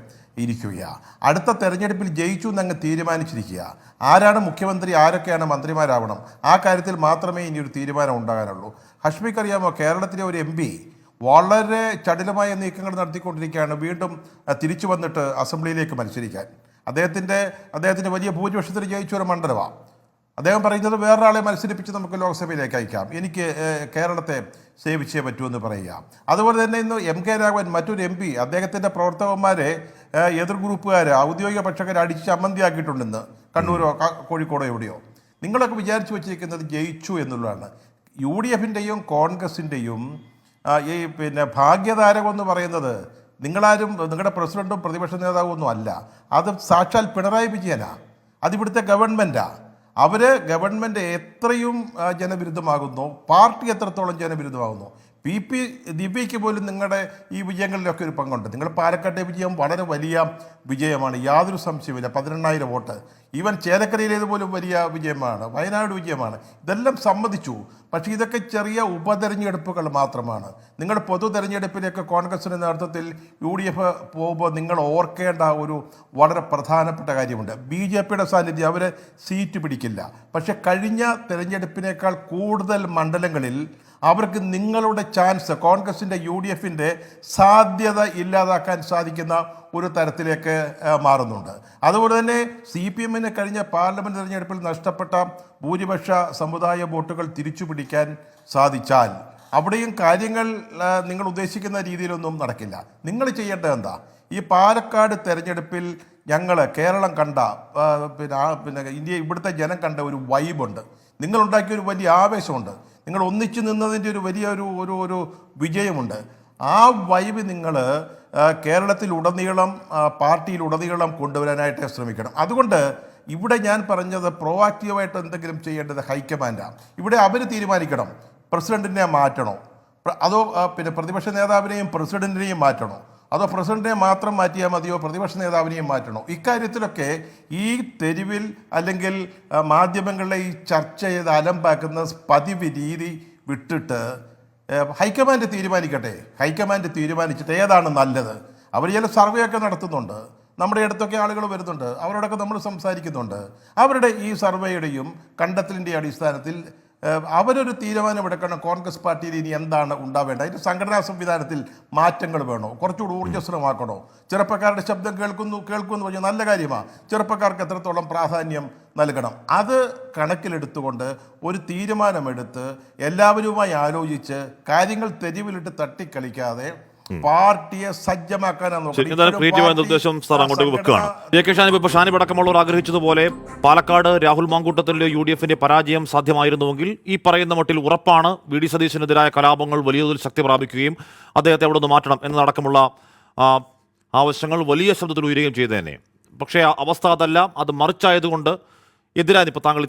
ഇരിക്കുകയാണ്. അടുത്ത തെരഞ്ഞെടുപ്പിൽ ജയിച്ചു എന്നങ്ങ് തീരുമാനിച്ചിരിക്കുക. ആരാണ് മുഖ്യമന്ത്രി, ആരൊക്കെയാണ് മന്ത്രിമാരാവണം, ആ കാര്യത്തിൽ മാത്രമേ ഇനി ഒരു തീരുമാനം ഉണ്ടാകാനുള്ളൂ. ഹഷ്മിക്കറിയാമോ, കേരളത്തിലെ ഒരു MP വളരെ ചടുലമായ നീക്കങ്ങൾ നടത്തിക്കൊണ്ടിരിക്കുകയാണ് വീണ്ടും തിരിച്ചു വന്നിട്ട് അസംബ്ലിയിലേക്ക് മത്സരിക്കാൻ. അദ്ദേഹത്തിൻ്റെ വലിയ ഭൂരിപക്ഷത്തിൽ ജയിച്ച ഒരു മണ്ഡലമാണ്. അദ്ദേഹം പറയുന്നത് വേറൊരാളെ മത്സരിപ്പിച്ച് നമുക്ക് ലോക്സഭയിലേക്ക് അയക്കാം, എനിക്ക് കേരളത്തെ സേവിച്ചേ പറ്റുമെന്ന് പറയുക. അതുപോലെ തന്നെ ഇന്ന് MK രാഘവൻ, മറ്റൊരു MP, അദ്ദേഹത്തിൻ്റെ പ്രവർത്തകന്മാരെ എതിർ ഗ്രൂപ്പുകാർ, ഔദ്യോഗിക പക്ഷക്കാരെ അടിച്ച് ചമ്മന്തിയാക്കിയിട്ടുണ്ടെന്ന് കണ്ണൂരോ കോഴിക്കോടോ എവിടെയോ. നിങ്ങളൊക്കെ വിചാരിച്ചു വച്ചിരിക്കുന്നത് ജയിച്ചു എന്നുള്ളതാണ്. UDFിൻ്റെയും കോൺഗ്രസിൻ്റെയും ഈ ഭാഗ്യതാരകം എന്ന് പറയുന്നത് നിങ്ങളാരും നിങ്ങളുടെ പ്രസിഡന്റും പ്രതിപക്ഷ നേതാവും ഒന്നും അല്ല. അത് സാക്ഷാൽ പിണറായി വിജയനാണ്. അതിവിടുത്തെ ഗവൺമെൻറ്റാണ്. ഗവൺമെൻറ് എത്രയും ജനവിരുദ്ധമാകുന്നു, പാർട്ടി എത്രത്തോളം ജനവിരുദ്ധമാകുന്നു. ദിവ്യയ്ക്ക് പോലും നിങ്ങളുടെ ഈ വിജയങ്ങളിലൊക്കെ ഒരു പങ്കുണ്ട്. നിങ്ങൾ പാലക്കാട്ടെ വിജയം വളരെ വലിയ വിജയമാണ്, യാതൊരു സംശയമില്ല. 18,000 വോട്ട്. ഈവൻ ചേലക്കരയിലേതുപോലും വലിയ വിജയമാണ്, വയനാട് വിജയമാണ്. ഇതെല്ലാം സമ്മതിച്ചു. പക്ഷേ ഇതൊക്കെ ചെറിയ ഉപതെരഞ്ഞെടുപ്പുകൾ മാത്രമാണ്. നിങ്ങൾ പൊതു തെരഞ്ഞെടുപ്പിലേക്ക് കോൺഗ്രസിൻ്റെ നേതൃത്വത്തിൽ UDF പോകുമ്പോൾ നിങ്ങൾ ഓർക്കേണ്ട ഒരു വളരെ പ്രധാനപ്പെട്ട കാര്യമുണ്ട്. BJPയുടെ സാന്നിധ്യം, അവർ സീറ്റ് പിടിക്കില്ല. പക്ഷെ കഴിഞ്ഞ തെരഞ്ഞെടുപ്പിനേക്കാൾ കൂടുതൽ മണ്ഡലങ്ങളിൽ അവർക്ക് നിങ്ങളുടെ ചാൻസ്, കോൺഗ്രസിൻ്റെ UDFൻ്റെ സാധ്യത ഇല്ലാതാക്കാൻ സാധിക്കുന്ന ഒരു തരത്തിലേക്ക് മാറുന്നുണ്ട്. അതുപോലെ തന്നെ CPMന് കഴിഞ്ഞ പാർലമെൻറ്റ് തെരഞ്ഞെടുപ്പിൽ നഷ്ടപ്പെട്ട ഭൂരിപക്ഷ സമുദായ വോട്ടുകൾ തിരിച്ചു പിടിക്കാൻ സാധിച്ചാൽ അവിടെയും കാര്യങ്ങൾ നിങ്ങൾ ഉദ്ദേശിക്കുന്ന രീതിയിലൊന്നും നടക്കില്ല. നിങ്ങൾ ചെയ്യേണ്ടത് എന്താ? ഈ പാലക്കാട് തെരഞ്ഞെടുപ്പിൽ കേരളം കണ്ട ഇന്ത്യ, ഇവിടുത്തെ ജനം കണ്ട ഒരു വൈബുണ്ട്, നിങ്ങളുണ്ടാക്കിയ ഒരു വലിയ ആവേശമുണ്ട്, നിങ്ങൾ ഒന്നിച്ചു നിന്നതിൻ്റെ ഒരു വലിയ ഒരു വിജയമുണ്ട്. ആ വൈബ് നിങ്ങൾ കേരളത്തിലുടനീളം, പാർട്ടിയിലുടനീളം കൊണ്ടുവരാനായിട്ട് ശ്രമിക്കണം. അതുകൊണ്ട് ഇവിടെ ഞാൻ പറഞ്ഞത് പ്രോആക്റ്റീവായിട്ട് എന്തെങ്കിലും ചെയ്യേണ്ടത് ഹൈക്കമാൻഡാണ്. ഇവിടെ അവർ തീരുമാനിക്കണം പ്രസിഡന്റിനെ മാറ്റണോ, അതോ പ്രതിപക്ഷ നേതാവിനെയും പ്രസിഡന്റിനെയും മാറ്റണോ, അതോ പ്രസിഡന്റിനെ മാത്രം മാറ്റിയാൽ മതിയോ, പ്രതിപക്ഷ നേതാവിനെയും മാറ്റണോ? ഇക്കാര്യത്തിലൊക്കെ ഈ തെരുവിൽ അല്ലെങ്കിൽ മാധ്യമങ്ങളിലെ ഈ ചർച്ച ചെയ്ത് അലമ്പാക്കുന്ന പതിവ് രീതി വിട്ടിട്ട് ഹൈക്കമാൻഡ് തീരുമാനിക്കട്ടെ. ഹൈക്കമാൻഡ് തീരുമാനിച്ചിട്ട് ഏതാണ് നല്ലത്. അവർ ചില സർവേ ഒക്കെ നടത്തുന്നുണ്ട്, നമ്മുടെ അടുത്തൊക്കെ ആളുകൾ വരുന്നുണ്ട്, അവരോടൊക്കെ നമ്മൾ സംസാരിക്കുന്നുണ്ട്. അവരുടെ ഈ സർവേയുടെയും കണ്ടെത്തലിൻ്റെ അടിസ്ഥാനത്തിൽ അവരൊരു തീരുമാനമെടുക്കണം. കോൺഗ്രസ് പാർട്ടിയിൽ ഇനി എന്താണ് ഉണ്ടാവേണ്ടത്, അതിൻ്റെ സംഘടനാ സംവിധാനത്തിൽ മാറ്റങ്ങൾ വേണോ, കുറച്ചുകൂടി ഊർജ്ജസ്വലമാക്കണോ, ചെറുപ്പക്കാരുടെ ശബ്ദം കേൾക്കുമെന്ന് പറഞ്ഞാൽ നല്ല കാര്യമാണ്. ചെറുപ്പക്കാർക്ക് എത്രത്തോളം പ്രാധാന്യം നൽകണം, അത് കണക്കിലെടുത്തുകൊണ്ട് ഒരു തീരുമാനമെടുത്ത് എല്ലാവരുമായി ആലോചിച്ച് കാര്യങ്ങൾ തെരുവിലിട്ട് തട്ടിക്കളിക്കാതെ പാർട്ടിയെ സജ്ജമാക്കാനാണ് ക്രിയേറ്റീവായ നിർദ്ദേശം സാർ അങ്ങോട്ടേക്ക് വെക്കുകയാണ്. JK ഷാനിബ്, ഇപ്പോൾ ഷാനിബ് അടക്കമുള്ളവർ ആഗ്രഹിച്ചതുപോലെ പാലക്കാട് രാഹുൽ മാങ്കൂട്ടത്തിലെ UDFന്റെ പരാജയം സാധ്യമായിരുന്നുവെങ്കിൽ ഈ പറയുന്ന മട്ടിൽ ഉറപ്പാണ് VD സതീശനെതിരായ കലാപങ്ങൾ വലിയ തോതിൽ ശക്തി പ്രാപിക്കുകയും അദ്ദേഹത്തെ അവിടെ നിന്ന് മാറ്റണം എന്നതടക്കമുള്ള ആവശ്യങ്ങൾ വലിയ ശബ്ദത്തിൽ ഉയരുകയും ചെയ്തു തന്നെ. പക്ഷേ അവസ്ഥ അതല്ല, അത് മറിച്ചായതുകൊണ്ട് എതിരായി. ഇപ്പോൾ താങ്കൾ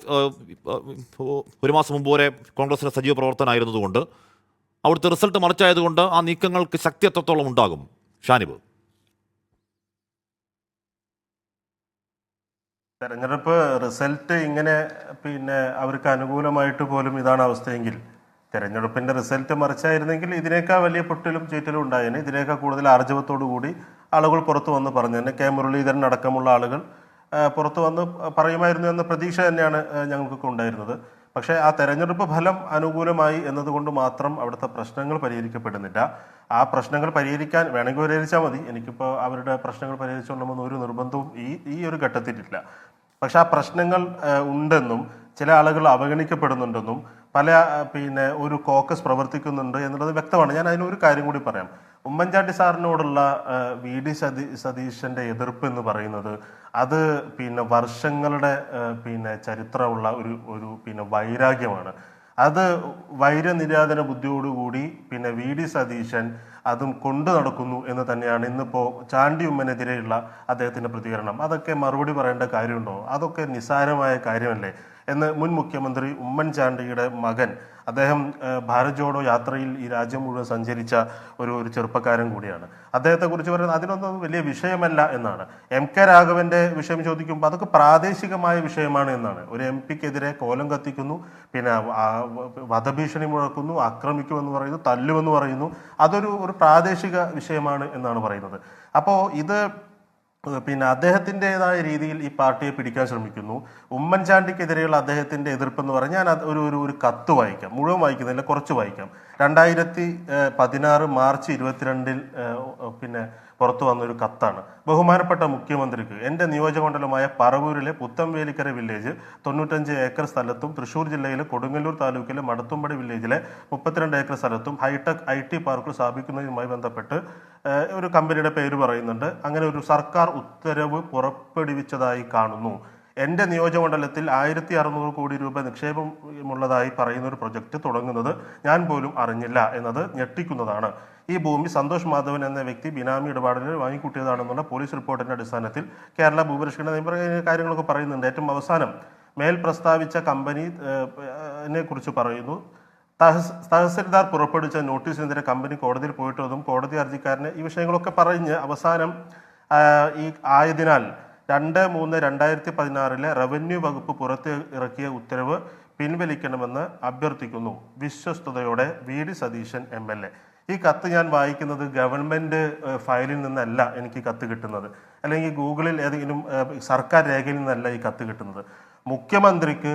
ഒരു മാസം മുമ്പ് വരെ കോൺഗ്രസിന്റെ സജീവ പ്രവർത്തനമായിരുന്നതുകൊണ്ട് അവിടുത്തെ റിസൾട്ട് മറിച്ചായതുകൊണ്ട് ആ നീക്കങ്ങൾക്ക് ശക്തി എത്രത്തോളം ഉണ്ടാകും ഷാനിബ്? തെരഞ്ഞെടുപ്പ് റിസൾട്ട് ഇങ്ങനെ അവർക്ക് അനുകൂലമായിട്ട് പോലും ഇതാണ് അവസ്ഥയെങ്കിൽ, തെരഞ്ഞെടുപ്പിന്റെ റിസൾട്ട് മറിച്ചായിരുന്നെങ്കിൽ ഇതിനേക്കാൾ വലിയ പൊട്ടലും ചീറ്റലും ഉണ്ടായേനെ. ഇതിനേക്കാൾ കൂടുതൽ ആർജവത്തോടു കൂടി ആളുകൾ പുറത്തു വന്ന് പറഞ്ഞു തന്നെ. K മുരളീധരൻ അടക്കമുള്ള ആളുകൾ പുറത്തു വന്ന് പറയുമായിരുന്നു എന്ന പ്രതീക്ഷ തന്നെയാണ് ഞങ്ങൾക്കൊക്കെ ഉണ്ടായിരുന്നത്. പക്ഷേ ആ തെരഞ്ഞെടുപ്പ് ഫലം അനുകൂലമായി എന്നതുകൊണ്ട് മാത്രം അവിടുത്തെ പ്രശ്നങ്ങൾ പരിഹരിക്കപ്പെടുന്നില്ല. ആ പ്രശ്നങ്ങൾ പരിഹരിക്കാൻ വേണമെങ്കിൽ പരിഹരിച്ചാൽ മതി. എനിക്കിപ്പോൾ അവരുടെ പ്രശ്നങ്ങൾ പരിഹരിച്ചുകൊണ്ടുവന്ന ഒരു നിർബന്ധവും ഈ ഒരു ഘട്ടത്തിലില്ല. പക്ഷെ ആ പ്രശ്നങ്ങൾ ഉണ്ടെന്നും ചില ആളുകൾ അവഗണിക്കപ്പെടുന്നുണ്ടെന്നും ഒരു കോക്കസ് പ്രവർത്തിക്കുന്നുണ്ട് എന്നുള്ളത് വ്യക്തമാണ്. ഞാൻ അതിനൊരു കാര്യം കൂടി പറയാം. ഉമ്മൻചാണ്ടി സാറിനോടുള്ള VD സതീശന്റെ എതിർപ്പ് എന്ന് പറയുന്നത് അത് വർഷങ്ങളുടെ ചരിത്രമുള്ള ഒരു വൈരാഗ്യമാണ്. അത് വൈരനിര്യാതന ബുദ്ധിയോടുകൂടി VD സതീശൻ അതും കൊണ്ടു നടക്കുന്നു എന്ന് തന്നെയാണ് ഇന്നിപ്പോൾ ചാണ്ടി ഉമ്മനെതിരെയുള്ള അദ്ദേഹത്തിന്റെ പ്രതികരണം. അതൊക്കെ മറുപടി പറയേണ്ട കാര്യമുണ്ടോ? അതൊക്കെ നിസ്സാരമായ കാര്യമല്ലേ എന്ന് മുൻ മുഖ്യമന്ത്രി ഉമ്മൻചാണ്ടിയുടെ മകൻ, അദ്ദേഹം ഭാരത് ജോഡോ യാത്രയിൽ ഈ രാജ്യം മുഴുവൻ സഞ്ചരിച്ച ഒരു ചെറുപ്പക്കാരൻ കൂടിയാണ്. അദ്ദേഹത്തെക്കുറിച്ച് പറയുന്നത് അതിനൊന്നും വലിയ വിഷയമല്ല എന്നാണ്. MK രാഘവന്റെ വിഷയം ചോദിക്കുമ്പോൾ അതൊക്കെ പ്രാദേശികമായ വിഷയമാണ് എന്നാണ്. ഒരു MP-ക്കെതിരെ കോലം കത്തിക്കുന്നു, വധഭീഷണി മുഴക്കുന്നു, ആക്രമിക്കുമെന്ന് പറയുന്നു, തല്ലുമെന്ന് പറയുന്നു. അതൊരു പ്രാദേശിക വിഷയമാണ് എന്നാണ് പറയുന്നത്. അപ്പോൾ ഇത് അദ്ദേഹത്തിൻ്റെതായ രീതിയിൽ ഈ പാർട്ടിയെ പിടിക്കാൻ ശ്രമിക്കുന്നു. ഉമ്മൻചാണ്ടിക്കെതിരെയുള്ള അദ്ദേഹത്തിന്റെ എതിർപ്പെന്ന് പറഞ്ഞാൽ ഞാൻ ഒരു കത്ത് വായിക്കാം, മുഴുവൻ വായിക്കുന്നില്ല, കുറച്ച് വായിക്കാം. 2016 മാർച്ച് 22 പുറത്തു വന്നൊരു കത്താണ്. ബഹുമാനപ്പെട്ട മുഖ്യമന്ത്രിക്ക് എൻ്റെ നിയോജകമണ്ഡലമായ പറവൂരിലെ പുത്തംവേലിക്കര വില്ലേജ് 95 ഏക്കർ സ്ഥലത്തും തൃശ്ശൂർ ജില്ലയിലെ കൊടുങ്ങല്ലൂർ താലൂക്കിലെ മടത്തുംപടി വില്ലേജിലെ 32 ഏക്കർ സ്ഥലത്തും ഹൈടെക് IT പാർക്കുകൾ സ്ഥാപിക്കുന്നതുമായി ബന്ധപ്പെട്ട് ഒരു കമ്പനിയുടെ പേര് പറയുന്നുണ്ട്. അങ്ങനെ ഒരു സർക്കാർ ഉത്തരവ് പുറപ്പെടുവിച്ചതായി കാണുന്നു. എൻ്റെ നിയോജകമണ്ഡലത്തിൽ 1600 കോടി രൂപ നിക്ഷേപമുള്ളതായി പറയുന്ന ഒരു പ്രൊജക്ട് തുടങ്ങുന്നത് ഞാൻ പോലും അറിഞ്ഞില്ല എന്നത് ഞെട്ടിക്കുന്നതാണ്. ഈ ഭൂമി സന്തോഷ് മാധവൻ എന്ന വ്യക്തി ബിനാമി ഇടപാടിൽ വാങ്ങിക്കൂട്ടിയതാണെന്നുള്ള പോലീസ് റിപ്പോർട്ടിന്റെ അടിസ്ഥാനത്തിൽ കേരള ഭൂപരിഷ്കരണ കാര്യങ്ങളൊക്കെ പറയുന്നുണ്ട്. ഏറ്റവും അവസാനം മേൽ പ്രസ്താവിച്ച കമ്പനിയെ കുറിച്ച് പറയുന്നു. തഹസിൽദാർ പുറപ്പെടുവിച്ച നോട്ടീസിനെതിരെ കമ്പനി കോടതിയിൽ പോയിട്ടുള്ളതും കോടതി ഹർജിക്കാരനെ ഈ വിഷയങ്ങളൊക്കെ പറഞ്ഞ് അവസാനം ആയതിനാൽ 2/3/2016 റവന്യൂ വകുപ്പ് പുറത്ത് ഇറക്കിയ ഉത്തരവ് പിൻവലിക്കണമെന്ന് അഭ്യർത്ഥിക്കുന്നു. വിശ്വസ്തയോടെ VD സതീശൻ MLA. ഈ കത്ത് ഞാൻ വായിക്കുന്നത് ഗവൺമെന്റ് ഫയലിൽ നിന്നല്ല എനിക്ക് കത്ത് കിട്ടുന്നത്, അല്ലെങ്കിൽ ഗൂഗിളിൽ ഏതെങ്കിലും സർക്കാർ രേഖയിൽ നിന്നല്ല ഈ കത്ത് കിട്ടുന്നത്. മുഖ്യമന്ത്രിക്ക്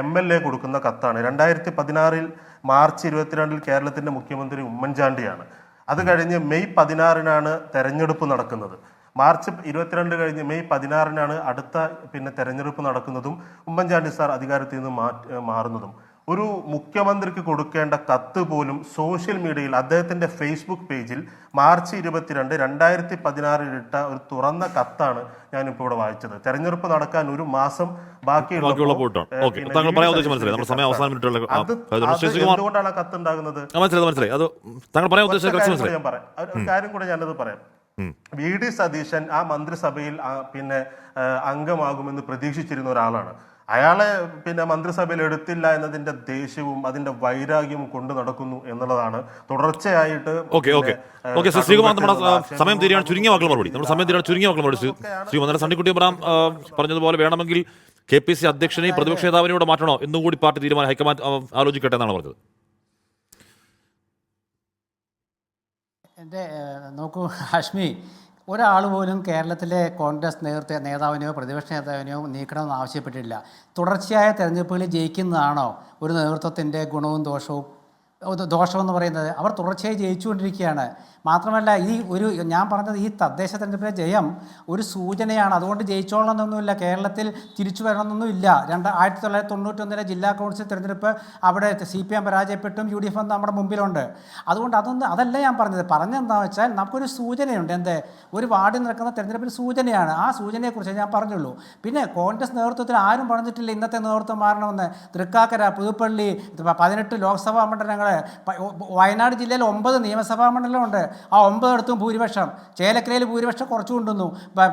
MLA കൊടുക്കുന്ന കത്താണ്. 2016 മാർച്ച് 22 കേരളത്തിന്റെ മുഖ്യമന്ത്രി ഉമ്മൻചാണ്ടിയാണ്. അത് കഴിഞ്ഞ് മെയ് 16 തെരഞ്ഞെടുപ്പ് നടക്കുന്നത്. മാർച്ച് 22 കഴിഞ്ഞ് മെയ് 16 അടുത്ത തെരഞ്ഞെടുപ്പ് നടക്കുന്നതും ഉമ്മൻചാണ്ടി സാർ അധികാരത്തിൽ നിന്ന് മാറുന്നതും. ഒരു മുഖ്യമന്ത്രിക്ക് കൊടുക്കേണ്ട കത്ത് പോലും സോഷ്യൽ മീഡിയയിൽ അദ്ദേഹത്തിന്റെ ഫേസ്ബുക്ക് പേജിൽ മാർച്ച് 22, 2016 ഇട്ട ഒരു തുറന്ന കത്താണ് ഞാനിപ്പോൾ ഇവിടെ വായിച്ചത്. തെരഞ്ഞെടുപ്പ് നടക്കാൻ ഒരു മാസം ബാക്കിയുള്ളപ്പോൾ എന്തുകൊണ്ടാണ് ആ കത്ത് ഉണ്ടാകുന്നത്? ഞാൻ പറയാം, ഒരു കാര്യം കൂടെ ഞാനത് പറയാം. VD സതീശൻ ആ മന്ത്രിസഭയിൽ അംഗമാകുമെന്ന് പ്രതീക്ഷിച്ചിരുന്ന ഒരാളാണ്. അയാളെ മന്ത്രിസഭയിൽ എടുത്തില്ല എന്നതിന്റെ ദേഷ്യവും അതിന്റെ വൈരാഗ്യവും കൊണ്ട് നടക്കുന്നു എന്നുള്ളതാണ് തുടർച്ചയായിട്ട്. സമയം തീരെയാണ്, ചുരുങ്ങിയ വാക്കുകൾ മറുപടി. സണ്ണിക്കുട്ടി അബ്രഹാം പറഞ്ഞതുപോലെ വേണമെങ്കിൽ KPC അധ്യക്ഷനെയും പ്രതിപക്ഷ നേതാവിനെയും മാറ്റണോ എന്നുകൂടി പാർട്ടി തീരുമാനം ഹൈക്കമാൻഡ് ആലോചിക്കട്ടെ എന്നാണ് പറഞ്ഞത്. എൻ്റെ നോക്കൂ ഹാഷ്മി, ഒരാൾ പോലും കേരളത്തിലെ കോൺഗ്രസ് നേതാവിനെയോ പ്രതിപക്ഷ നേതാവിനെയോ നീക്കണമെന്ന് ആവശ്യപ്പെട്ടിട്ടില്ല. തുടർച്ചയായ തെരഞ്ഞെടുപ്പുകളിൽ ജയിക്കുന്നതാണോ ഒരു നേതൃത്വത്തിൻ്റെ ഗുണവും ദോഷമെന്ന് പറയുന്നത്? അവർ തുടർച്ചയായി ജയിച്ചുകൊണ്ടിരിക്കുകയാണ്. മാത്രമല്ല ഞാൻ പറഞ്ഞത് ഈ തദ്ദേശ തെരഞ്ഞെടുപ്പിലെ ജയം ഒരു സൂചനയാണ്. അതുകൊണ്ട് ജയിച്ചോളണമെന്നൊന്നുമില്ല, കേരളത്തിൽ തിരിച്ചു വരണമെന്നൊന്നുമില്ല. 1991 ജില്ലാ കൗൺസിൽ തെരഞ്ഞെടുപ്പ് അവിടെ CPM പരാജയപ്പെട്ടും UDF നമ്മുടെ മുമ്പിലുണ്ട്. അതുകൊണ്ട് അതല്ല ഞാൻ പറഞ്ഞത്. പറഞ്ഞെന്താണെന്ന് വെച്ചാൽ നമുക്കൊരു സൂചനയുണ്ട്. ഒരു വാർഡിൽ നടക്കുന്ന തെരഞ്ഞെടുപ്പിന് സൂചനയാണ്. ആ സൂചനയെക്കുറിച്ച് ഞാൻ പറഞ്ഞുള്ളൂ. പിന്നെ കോൺഗ്രസ് നേതൃത്വത്തിൽ ആരും പറഞ്ഞിട്ടില്ല ഇന്നത്തെ നേതൃത്വം മാറണമെന്ന്. തൃക്കാക്കര, പുതുപ്പള്ളി 18 ലോക്സഭാ മണ്ഡലങ്ങൾ, വയനാട് ജില്ലയിൽ 9 നിയമസഭാ മണ്ഡലമുണ്ട്. ആ 9 ഭൂരിപക്ഷം, ചേലക്കരയിൽ ഭൂരിപക്ഷം കുറച്ചു കൊണ്ടുവന്നു,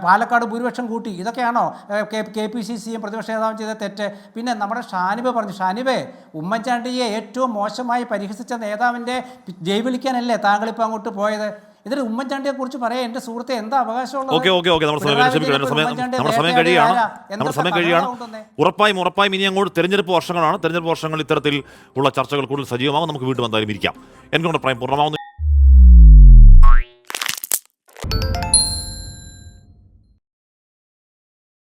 പാലക്കാട് ഭൂരിപക്ഷം കൂട്ടി. ഇതൊക്കെയാണോ KPCCയും പ്രതിപക്ഷ നേതാവും ചെയ്ത തെറ്റ്? പിന്നെ നമ്മുടെ ഷാനിബ് പറഞ്ഞു, ഷാനിബേ, ഉമ്മൻചാണ്ടിയെ ഏറ്റവും മോശമായി പരിഹസിച്ച നേതാവിൻ്റെ ജയ് വിളിക്കാനല്ലേ താങ്കളിപ്പോൾ അങ്ങോട്ട് പോയത്? ഇതിൽ ഉമ്മൻചാണ്ടിയെ കുറിച്ച് പറയാൻ എൻ്റെ സുഹൃത്തെ എന്താ അവകാശമുള്ളത്? സമയം കഴിയാണ്. ഉറപ്പായും ഇനി അങ്ങോട്ട് തെരഞ്ഞെടുപ്പ് വർഷങ്ങളാണ്. തെരഞ്ഞെടുപ്പ് വർഷങ്ങൾ ഇത്തരത്തിൽ ഉള്ള ചർച്ചകൾ കൂടുതൽ സജീവമാകും. നമുക്ക് വീണ്ടും എന്തായാലും ഇരിക്കാം. എനിക്കൊണ്ട് പ്രായം പൂർണ്ണമാവുന്നു.